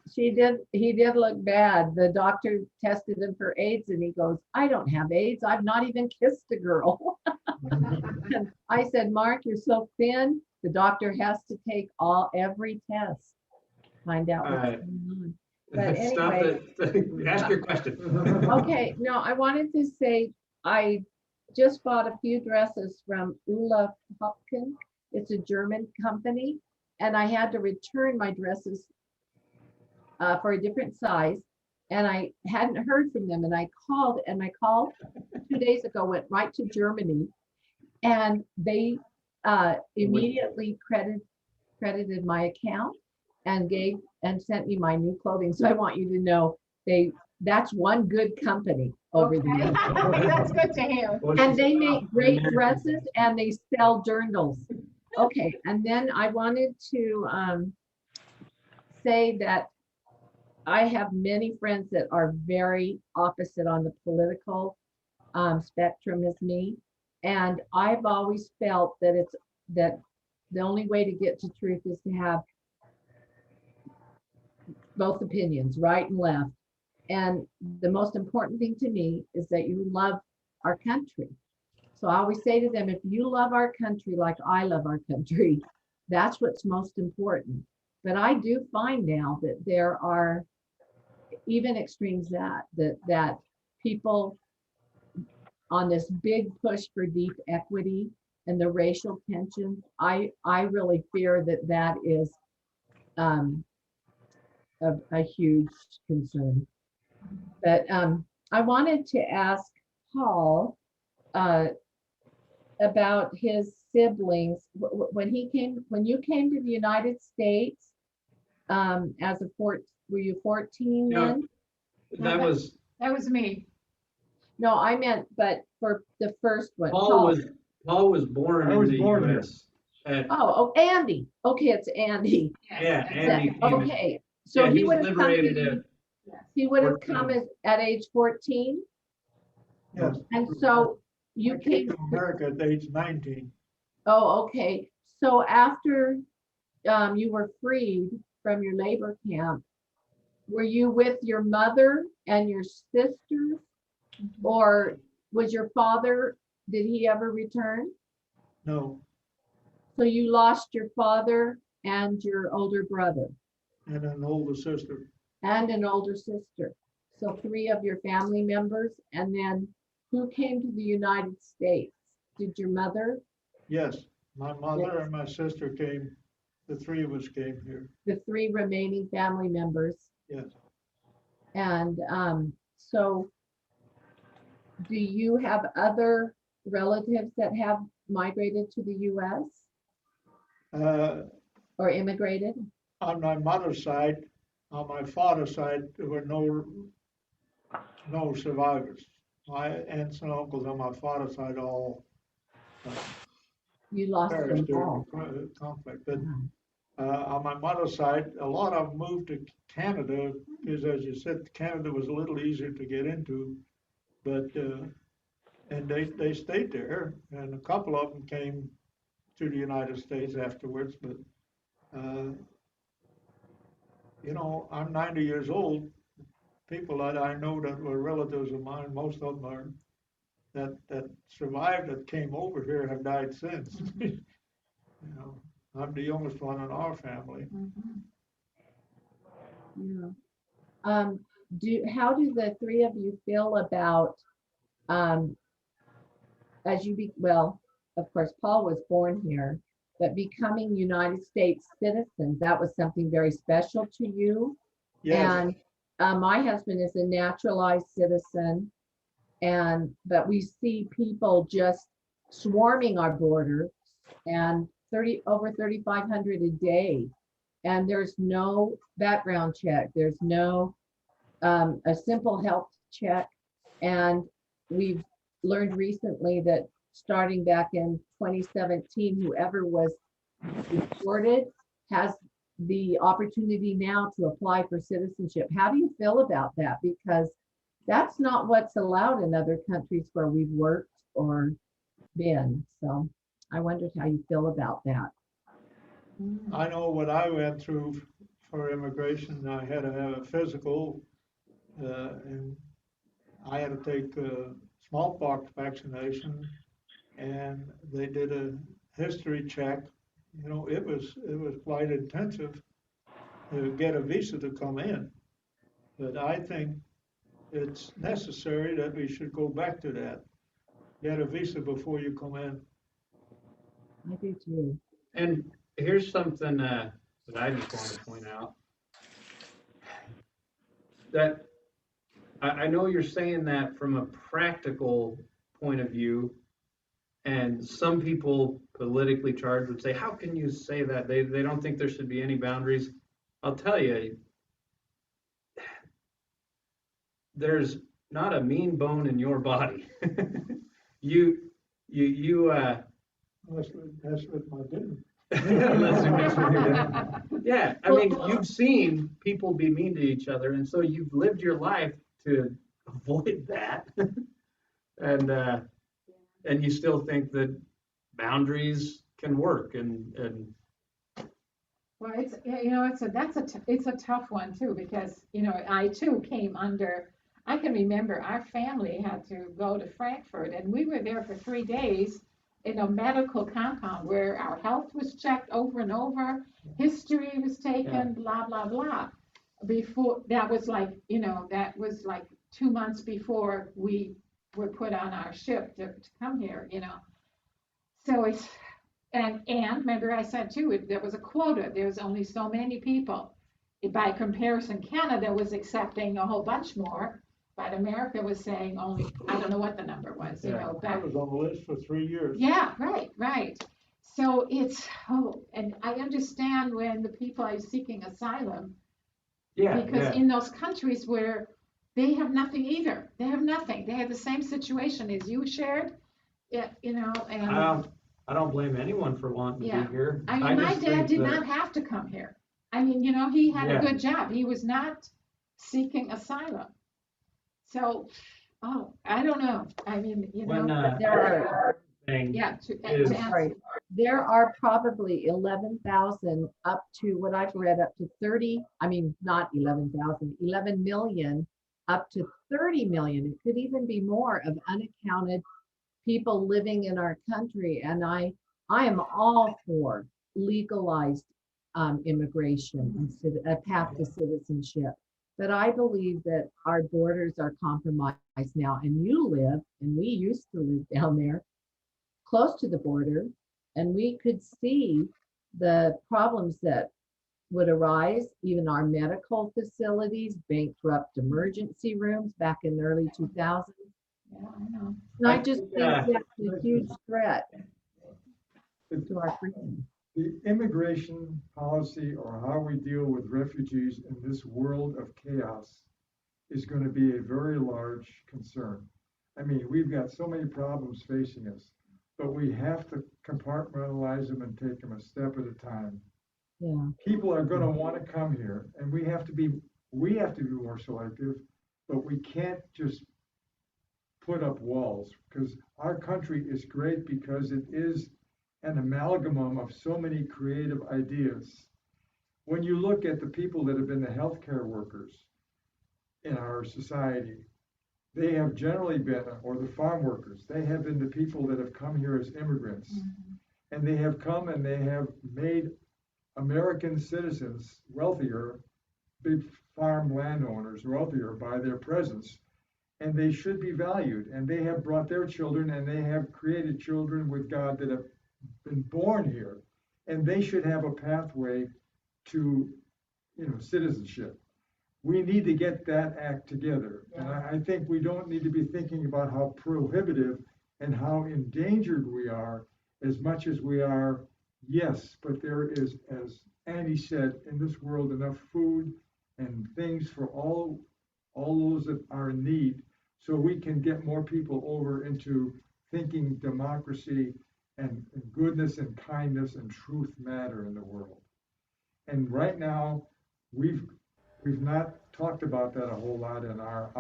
he did look bad. The doctor tested him for AIDS and he goes, I don't have AIDS. I've not even kissed a girl. And I said, Mark, you're so thin. The doctor has to take every test, find out what's Alright. going on. But Stop anyway. it. Ask your question. Okay, no, I wanted to say, I just bought a few dresses from Ulla Hopkin. It's a German company, and I had to return my dresses for a different size, and I hadn't heard from them, and I called, and my call 2 days ago went right to Germany, and they immediately credited my account and sent me my new clothing. So I want you to know that's one good company over Okay. there. That's good to hear. And they make great dresses and they sell journals. Okay, and then I wanted to say that I have many friends that are very opposite on the political spectrum as me. And I've always felt that that the only way to get to truth is to have both opinions, right and left. And the most important thing to me is that you love our country. So I always say to them, if you love our country like I love our country, that's what's most important. But I do find now that there are even extremes that people on this big push for deep equity and the racial tension, I really fear that is a huge concern. But I wanted to ask Paul about his siblings. When you came to the United States were you 14 then? That was, That was me. No, I meant, but for the first one. Paul was born I in was the born here. US. At, Oh, Andy. Okay, it's Andy. yeah, Andy came in. Okay, So Yeah, he he would was have come to liberated you, at he would have come 14. at age 14? Yes. And so I you came came, to America at age 19. oh, okay. So after you were freed from your labor camp, were you with your mother and your sisters? Or was your father, did he ever return? No, So you lost your father and your older brother and an older sister. and an older sister. So 3 of your family members. And then who came to the United States? Did your mother? Yes, my mother and my sister came, the 3 of us came here. The 3 remaining family members. Yes. And so do you have other relatives that have migrated to the US Uh, or immigrated? On my mother's side, on my father's side, there were no survivors. My aunts and uncles on my father's side all You lost perished them during all. the conflict. But Wow. on my mother's side, a lot of them moved to Canada because, as you said, Canada was a little easier to get into. But and they stayed there, and a couple of them came to the United States afterwards. But you know, I'm 90 years old. People that I know that were relatives of mine, most of them are that survived that came over here have died since. You know, I'm the youngest one in our family. Yeah. How do the 3 of you feel about um well, of course, Paul was born here, but becoming United States citizens, that was something very special to you. Yes, And my husband is a naturalized citizen, but we see people just swarming our border and over 3,500 a day. And there's no background check. There's no a simple health check. And we've learned recently that starting back in 2017, whoever was deported has the opportunity now to apply for citizenship. How do you feel about that? Because that's not what's allowed in other countries where we've worked or been. So I wondered how you feel about that. I know what I went through for immigration. I had to have a physical, and I had to take a smallpox vaccination, and they did a history check. You know, it was quite intensive to get a visa to come in. But I think it's necessary that we should go back to that. Get a visa before you come in. I do too. And here's something that I just want to point out. That I know you're saying that from a practical point of view, and some people politically charged would say, how can you say that? They don't think there should be any boundaries. I'll tell you, there's not a mean bone in your body. you That's with my dinner. unless you mix with your dinner. Yeah, I mean, you've seen people be mean to each other, and so you've lived your life to avoid that. And you still think that boundaries can work and Well, it's a tough one too, because, I too came under, I can remember our family had to go to Frankfurt, and we were there for 3 days in a medical compound where our health was checked over and over, history was taken, blah, blah, blah. Before, that was like 2 months before we were put on our ship to come here. So and remember I said too, there was a quota. There was only so many people. By comparison, Canada was accepting a whole bunch more, but America was saying only, I don't know what the number was, I was on the list for 3 years. Yeah, right. So and I understand when the people are seeking asylum, because in those countries where they have nothing either, they have nothing. They have the same situation as you shared, and I don't blame anyone for wanting to Yeah. be here. I mean, my just dad think did that- not have to come here. I mean, he had a Yeah. good job. He was not seeking asylum. So, I don't know. I mean, When, But there are, thing yeah, is- to I'm answer. sorry, there are probably 11,000 up to what I've read up to 30, I mean, not 11,000, 11 million, up to 30 million. It could even be more of unaccounted people living in our country. And I am all for legalized immigration and a path to citizenship. But I believe that our borders are compromised now. And you live, and we used to live down there close to the border, and we could see the problems that would arise, even our medical facilities, bankrupt emergency rooms back in the early 2000s. Yeah, I know. And I just think Yeah. that's a huge threat to our freedom. The immigration policy or how we deal with refugees in this world of chaos is going to be a very large concern. I mean, we've got so many problems facing us, but we have to compartmentalize them and take them a step at a time. Yeah, People are going to want to come here, and we have to be more selective, but we can't just put up walls, because our country is great because it is an amalgam of so many creative ideas. When you look at the people that have been the healthcare workers in our society, they have generally been, or the farm workers, they have been the people that have come here as immigrants. And they have come and they have made American citizens wealthier, big farm landowners wealthier by their presence. And they should be valued. And they have brought their children, and they have created children with God that have been born here. And they should have a pathway to, citizenship. We need to get that act together. And I think we don't need to be thinking about how prohibitive and how endangered we are as much as we are, yes, but there is, as Andy said, in this world enough food and things for all those that are in need, so we can get more people over into thinking democracy and goodness and kindness and truth matter in the world. And right now, we've not talked about that a whole lot in our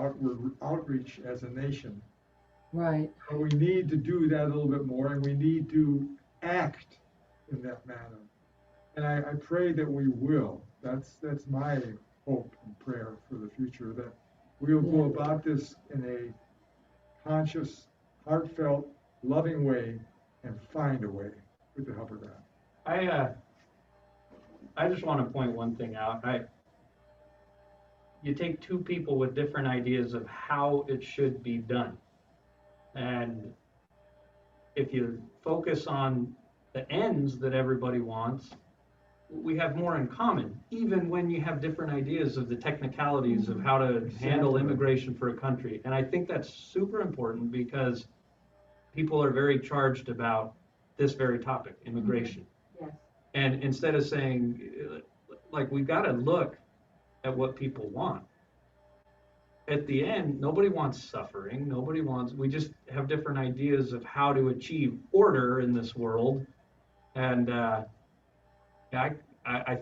outreach as a nation. right. But we need to do that a little bit more, and we need to act in that manner. And I pray that we will. That's my hope and prayer for the future, that we'll go about this in a conscious, heartfelt, loving way and find a way with the help of God. I just want to point one thing out. You take two people with different ideas of how it should be done. And if you focus on the ends that everybody wants, we have more in common, even when you have different ideas of the technicalities of how to handle immigration for a country. And I think that's super important because people are very charged about this very topic, immigration. Yes. And instead of saying, like, we've got to look at what people want. At the end, nobody wants suffering. We just have different ideas of how to achieve order in this world. And I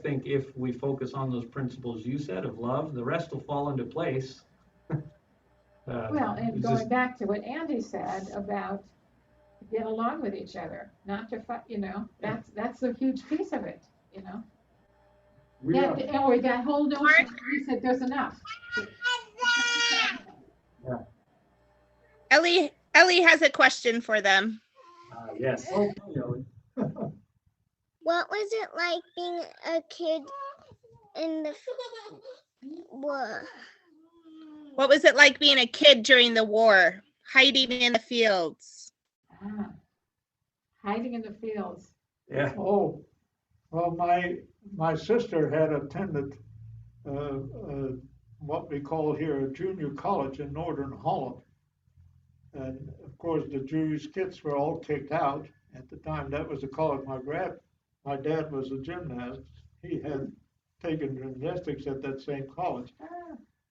think if we focus on those principles you said of love, the rest will fall into place. Well, and it's going just- back to what Andy said about get along with each other, not to fight, that's a huge piece of it, We are, that whole notion, he said there's enough. Ellie has a question for them. yes. okay, Ellie. What was it like being a kid in the war? What was it like being a kid during the war, hiding in the fields? Hiding in the fields. Yeah. Oh, well, my sister had attended what we call here a junior college in Northern Holland. And of course, the Jewish kids were all kicked out at the time. That was the college. My dad was a gymnast. He had taken gymnastics at that same college.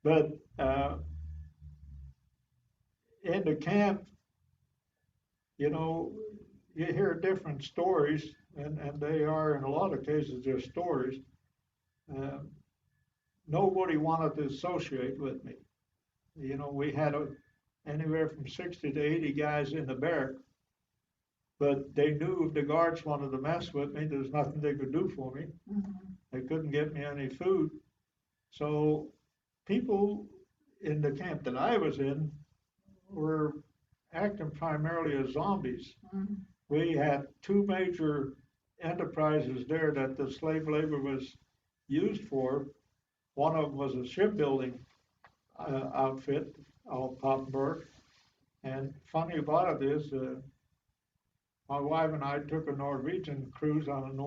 But in the camp, you hear different stories, and they are, in a lot of cases, they're stories. uh, nobody wanted to associate with me. You know, we had anywhere from 60 to 80 guys in the barrack, but they knew if the guards wanted to mess with me, there's nothing they could do for me. They couldn't get me any food. So people in the camp that I was in were acting primarily as zombies. We had two major enterprises there that the slave labor was used for. One of them was a shipbuilding outfit out Papenburg. And funny about it is, my wife and I took a Norwegian cruise on an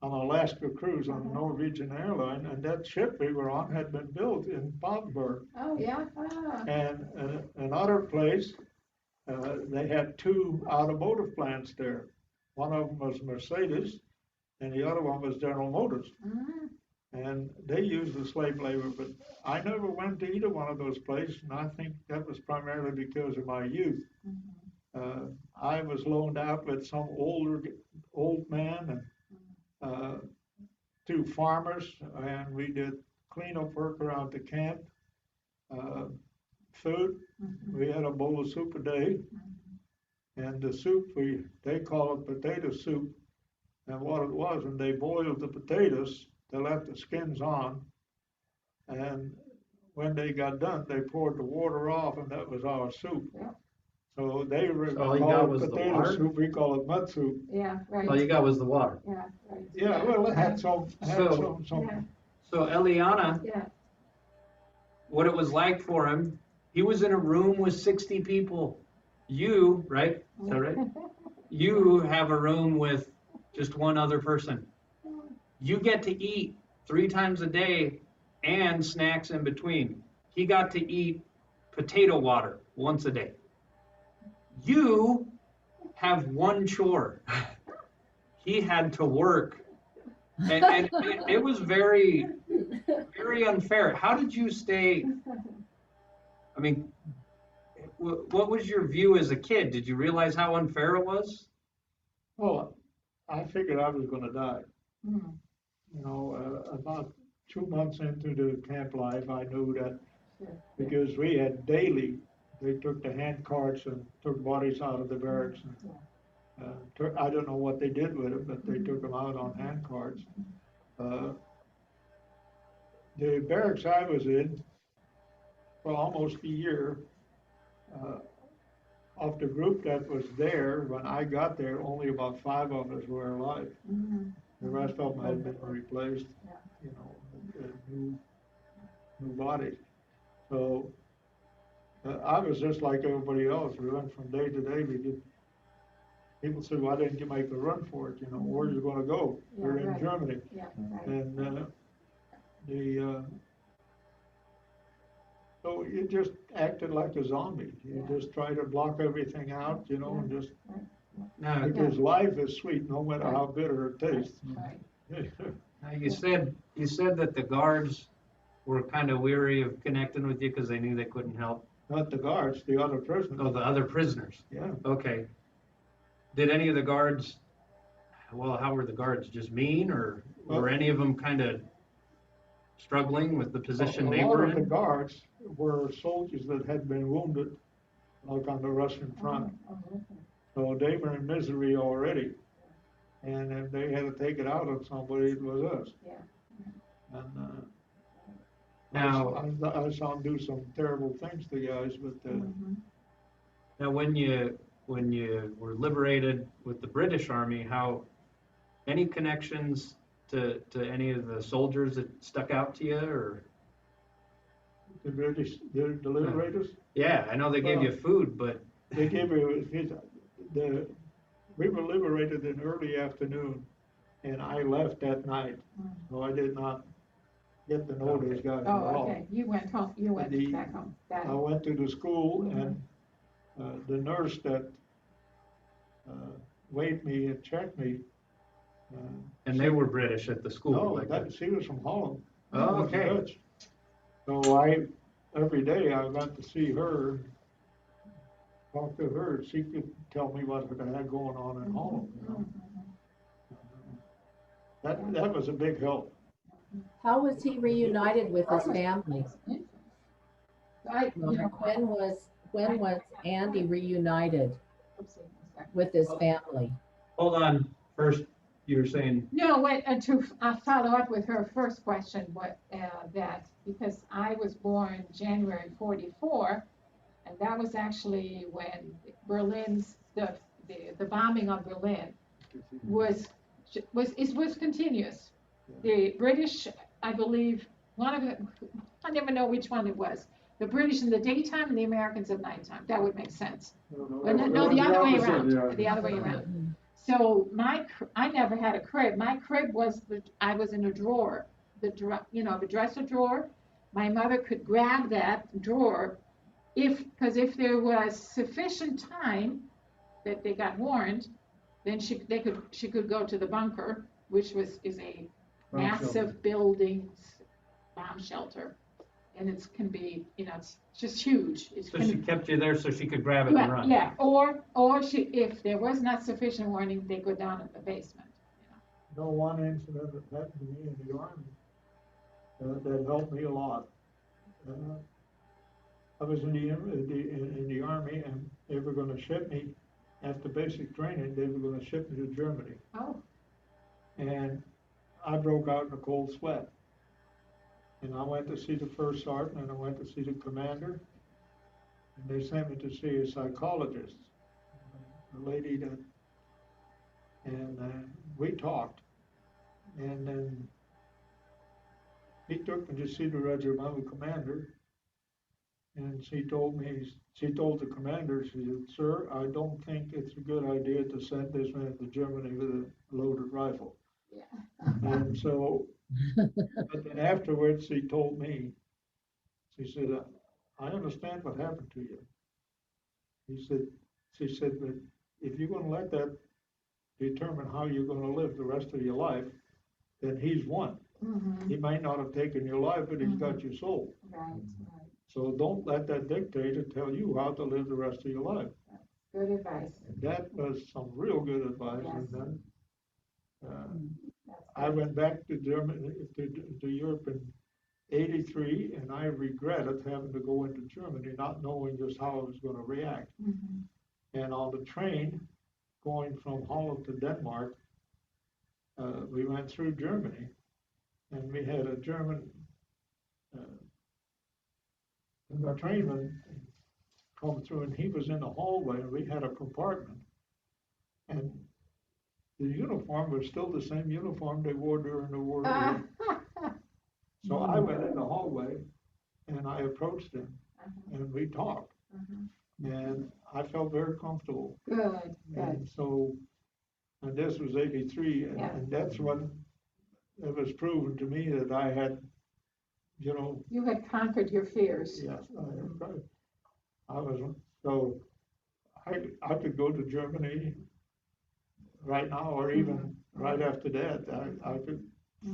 Alaska cruise on a Norwegian airline, and that ship we were on had been built in Papenburg. Oh, yeah. And another place, they had two automotive plants there. One of them was Mercedes, and the other one was General Motors. And they used the slave labor, but I never went to either one of those places, and I think that was primarily because of my youth. I was loaned out with some old man and two farmers, and we did cleanup work around the camp. Food, we had a bowl of soup a day, and the soup they call it potato soup. And what it was, when they boiled the potatoes, they left the skins on, and when they got done, they poured the water off, and that was our soup. Yeah. So they were So all you got call was it the potato water? soup, we call it mud soup. Yeah, right. All you got was the water. Yeah, right. Yeah, well, it had some, So- Yeah, So Eliana, yeah. what it was like for him, he was in a room with 60 people. You, right? Is that right? You have a room with just one other person. You get to eat 3 times a day and snacks in between. He got to eat potato water once a day. You have one chore. He had to work. And it was very, very unfair. How did you stay? I mean, what was your view as a kid? Did you realize how unfair it was? Well, I figured I was gonna die. Mm. You know, about 2 months into the camp life, I knew that Sure. because we had daily, they took the hand carts and took bodies out of the barracks. And, I don't know what they did with them, but they took them out on hand carts. The barracks I was in for almost a year, of the group that was there, when I got there, only about 5 of us were alive. The rest of them had been replaced, you know, with new bodies. So I was just like everybody else. We went from day to day. People said, "Why didn't you make a run for it? You know, where are you going to go? Yeah, We're in right. Germany." Yeah, right. And so you just acted like a zombie. You just try to block everything out, you know, and just Now, because life is sweet, no matter how bitter it tastes. Right. now you said that the guards were kind of weary of connecting with you because they knew they couldn't help. Not the guards, the other prisoners. Oh, the other prisoners. Yeah. Okay. Did any of the guards, well, how were the guards? Just mean, or were any of them kind of struggling with the position they A lot were of the in? guards were soldiers that had been wounded, like on the Russian front. So they were in misery already. And if they had to take it out on somebody, it was us. Yeah. And Now, I saw them do some terrible things to guys, but now when you were liberated with the British Army, how any connections to any of the soldiers that stuck out to you, or? the British, the liberators, Yeah, I know they gave you food, but they gave me, we were liberated in early afternoon, and I left that night. So I did not get to know those guys at Oh, all. okay. You went home. You went The- back home. Got I it. went to the school, and the nurse that weighed me and checked me. and they were British at the school. No, like she was from Holland. Oh, She was okay. Dutch. So every day I got to see her, talk to her. She could tell me what I had going on in Holland, you know. that was a big help. How was he reunited with his family? When was Andy reunited with his family? Hold on, first, you were saying, No, wait, to follow up with her first question, because I was born January 44, and that was actually when the bombing of Berlin was continuous. The British, I believe, I never know which one it was. The British in the daytime and the Americans at nighttime. That would make sense. No, the other way around. Yeah. The other way around. So I never had a crib. My crib was I was in a drawer, the dresser drawer. My mother could grab that drawer because if there was sufficient time that they got warned, then she could go to the bunker, which is a Bomb massive shelter. building bomb shelter, and it's just huge. so she kept you there so she could grab it and run. Yeah, or if there was not sufficient warning, they go down in the basement. One incident that happened to me in the Army that helped me a lot. I was in the Army, and they were going to ship me, after basic training, they were going to ship me to Germany. Oh. And I broke out in a cold sweat. And I went to see the first sergeant, and I went to see the commander. And they sent me to see a psychologist, a lady and we talked. And then he took me to see the regimental commander. And she told the commander, she said, "Sir, I don't think it's a good idea to send this man to Germany with a loaded rifle." Yeah. And so, but then afterwards, she told me, she said, "I understand what happened to you." She said, "But if you're gonna let that determine how you're gonna live the rest of your life, then he's won. Mm-hmm. He might not have taken your life, but he's got your soul. Right. So don't let that dictator tell you how to live the rest of your life." Good advice. And that was some real good advice. Yes. And then I went back to Germany, to Europe in '83, and I regretted having to go into Germany, not knowing just how I was going to react. Mm-hmm. And on the train going from Holland to Denmark, we went through Germany, and we had a German trainman come through, and he was in the hallway, and we had a compartment, and the uniform was still the same uniform they wore during the war. So I went in the hallway, and I approached him, and we talked, and I felt very comfortable. Good. And so, and this was '83, and that's what it was proven to me that I had, You had conquered your fears. yes, I was, so I could go to Germany right now, or even right after that. I could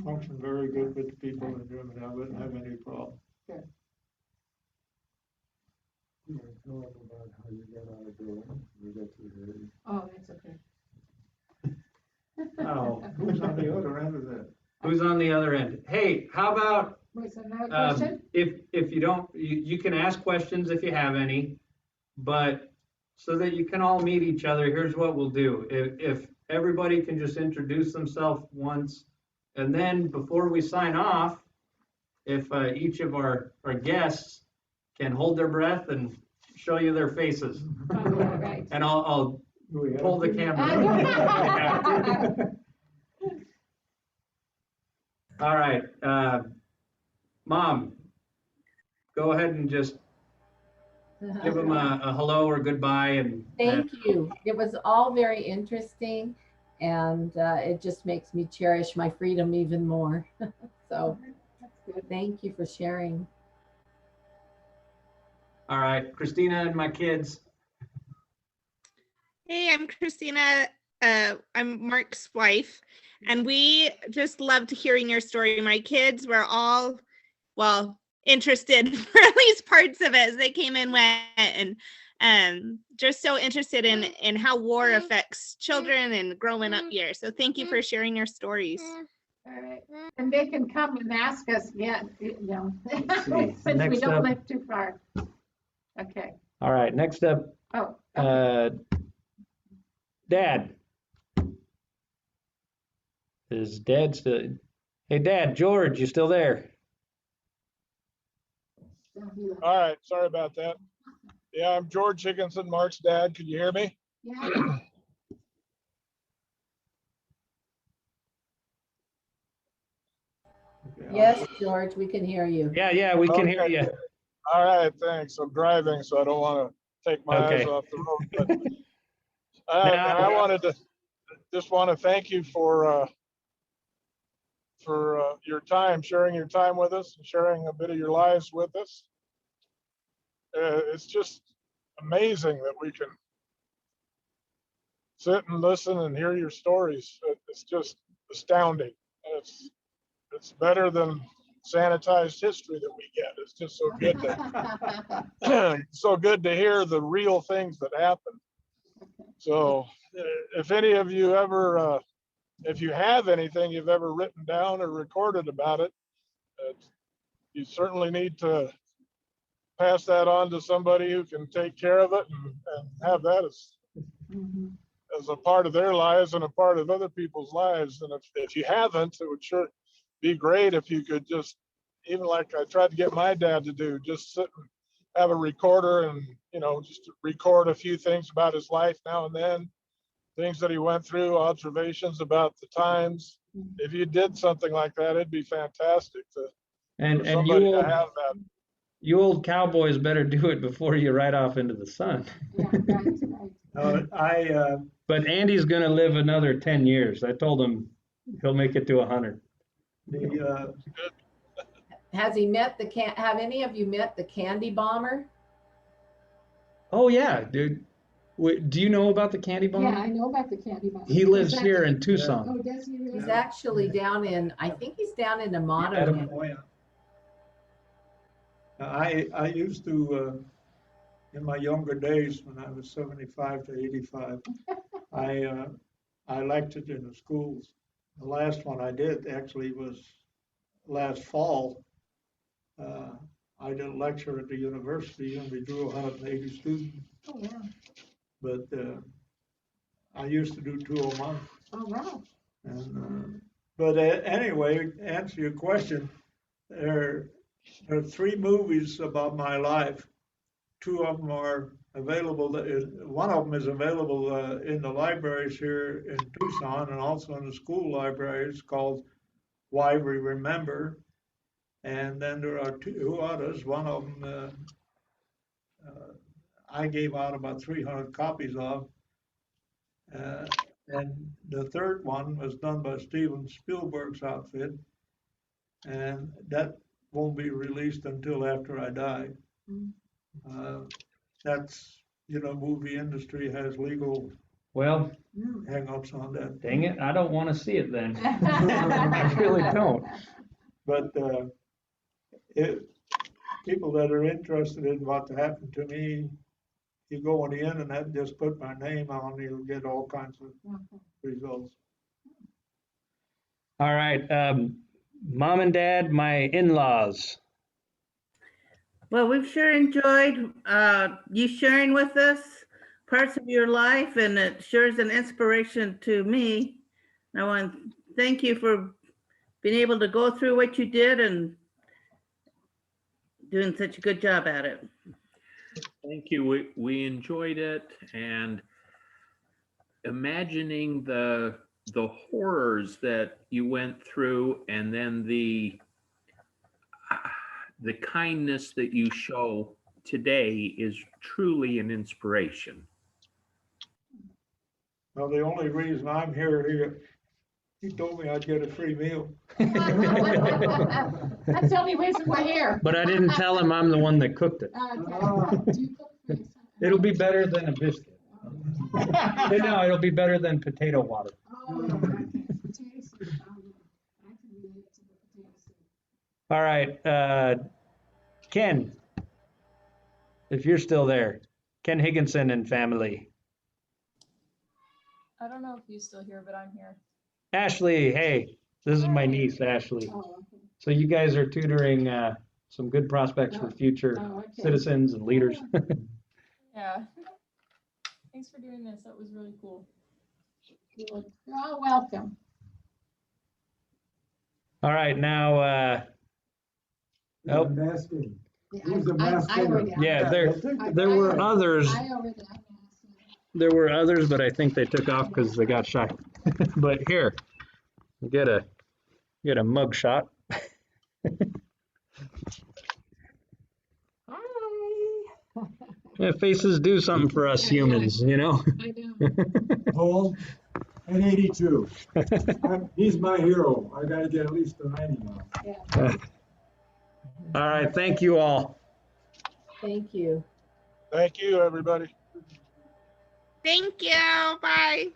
function very good with the people in Germany. I wouldn't have any problem. Yeah, tell them about how you got out of Berlin. We got to hear you. Oh, that's okay. Oh, Who's on the other end of that? who's on the other end? Hey, how about, Was there another question? if you don't, you can ask questions if you have any, but so that you can all meet each other, here's what we'll do. If everybody can just introduce themselves once, and then before we sign off, if each of our guests can hold their breath and show you their faces. Oh, yeah, right. And I'll pull the camera. All right, Mom, go ahead and just give them a hello or goodbye and. Thank you. It was all very interesting, and it just makes me cherish my freedom even more. So thank you for sharing. All right, Christina and my kids. Hey, I'm Christina. I'm Mark's wife, and we just loved hearing your story. My kids were all, interested for at least parts of it as they came in went, and just so interested in how war affects children and growing up here. So thank you for sharing your stories. All right. And they can come and ask us again, you know, Let's see. since we Next don't up. live too far. Okay. All right, next up, Oh, okay. Dad. Is Dad still? Hey, Dad, George, you still there? All right, sorry about that. Yeah, I'm George Higginson, Mark's dad. Can you hear me? Yeah. Yes, George, we can hear you. Yeah, we can hear Okay. you. All right, thanks. I'm driving, so I don't want to take my eyes Okay. off the road. But and I Now, wanted to just want to thank you for your time, sharing your time with us, and sharing a bit of your lives with us. It's just amazing that we can sit and listen and hear your stories. It's just astounding. It's better than sanitized history that we get. It's just so good to so good to hear the real things that happen. So if any of you ever if you have anything you've ever written down or recorded about it, you certainly need to pass that on to somebody who can take care of it and have that as a part of their lives and a part of other people's lives. And if you haven't, it would sure be great if you could just, even like I tried to get my dad to do, just sit and have a recorder and, you know, just record a few things about his life now and then, things that he went through, observations about the times. If you did something like that, it'd be fantastic for and somebody to have that. you old cowboys better do it before you ride off into the sun. Yeah, right, right. But Andy's gonna live another 10 years. I told him he'll make it to 100. Has he met have any of you met the candy bomber? Oh yeah, dude. Do you know about the candy bomb? Yeah, I know about the candy bomb. He lives here in Tucson. Oh, does he really? He's actually down in, I think he's down in Amato now. Oh, yeah. I used to, in my younger days, when I was 75 to 85, I lectured in the schools. The last one I did actually was last fall. I did a lecture at the university and we drew 180 students. Oh, wow. But I used to do 2 a month. Oh, wow. And, but anyway, to answer your question, there are 3 movies about my life. 2 of them are available. One of them is available in the libraries here in Tucson and also in the school libraries, called Why We Remember. And then there are 2 others. One of them I gave out about 300 copies of. And the third one was done by Steven Spielberg's outfit. And that won't be released until after I die. That's, you know, movie industry has legal Well, hang-ups on that. dang it, I don't want to see it then. I really don't. But people that are interested in what happened to me, you go on the internet, just put my name on, you'll get all kinds of results. All right, Mom and Dad, my in-laws. Well, we've sure enjoyed you sharing with us parts of your life, and it sure is an inspiration to me. I want to thank you for being able to go through what you did and doing such a good job at it. Thank you. We enjoyed it, and imagining the horrors that you went through, and then the kindness that you show today is truly an inspiration. Well, the only reason I'm here, he told me I'd get a free meal. That's the only reason we're here. But I didn't tell him I'm the one that cooked it. Okay. It'll be better than a biscuit. No, it'll be better than potato water. Oh, okay. Potato soup. Oh, yeah. I can relate to the potato soup. All right, Ken, if you're still there, Ken Higginson and family. I don't know if he's still here, but I'm here. Ashley, hey. This is my Hi. niece, Ashley. Oh, okay. So you guys are tutoring some good prospects for future Oh, okay. citizens and leaders. Yeah. Thanks for doing this. That was really cool. You're all welcome. All right, now, oh, Masking. Yeah, Who's the I masked already- singer? yeah, I- there I were already- others. I already. There were others, but I think they took off because they got shy. But here, get a mug shot. Hi. Yeah, faces do something for us Yeah, humans, you know? I know. Paul, and 82. He's my hero. I gotta get at least to 90 now. Yeah. All right, thank you all. Thank you. Thank you, everybody. Thank you. Bye.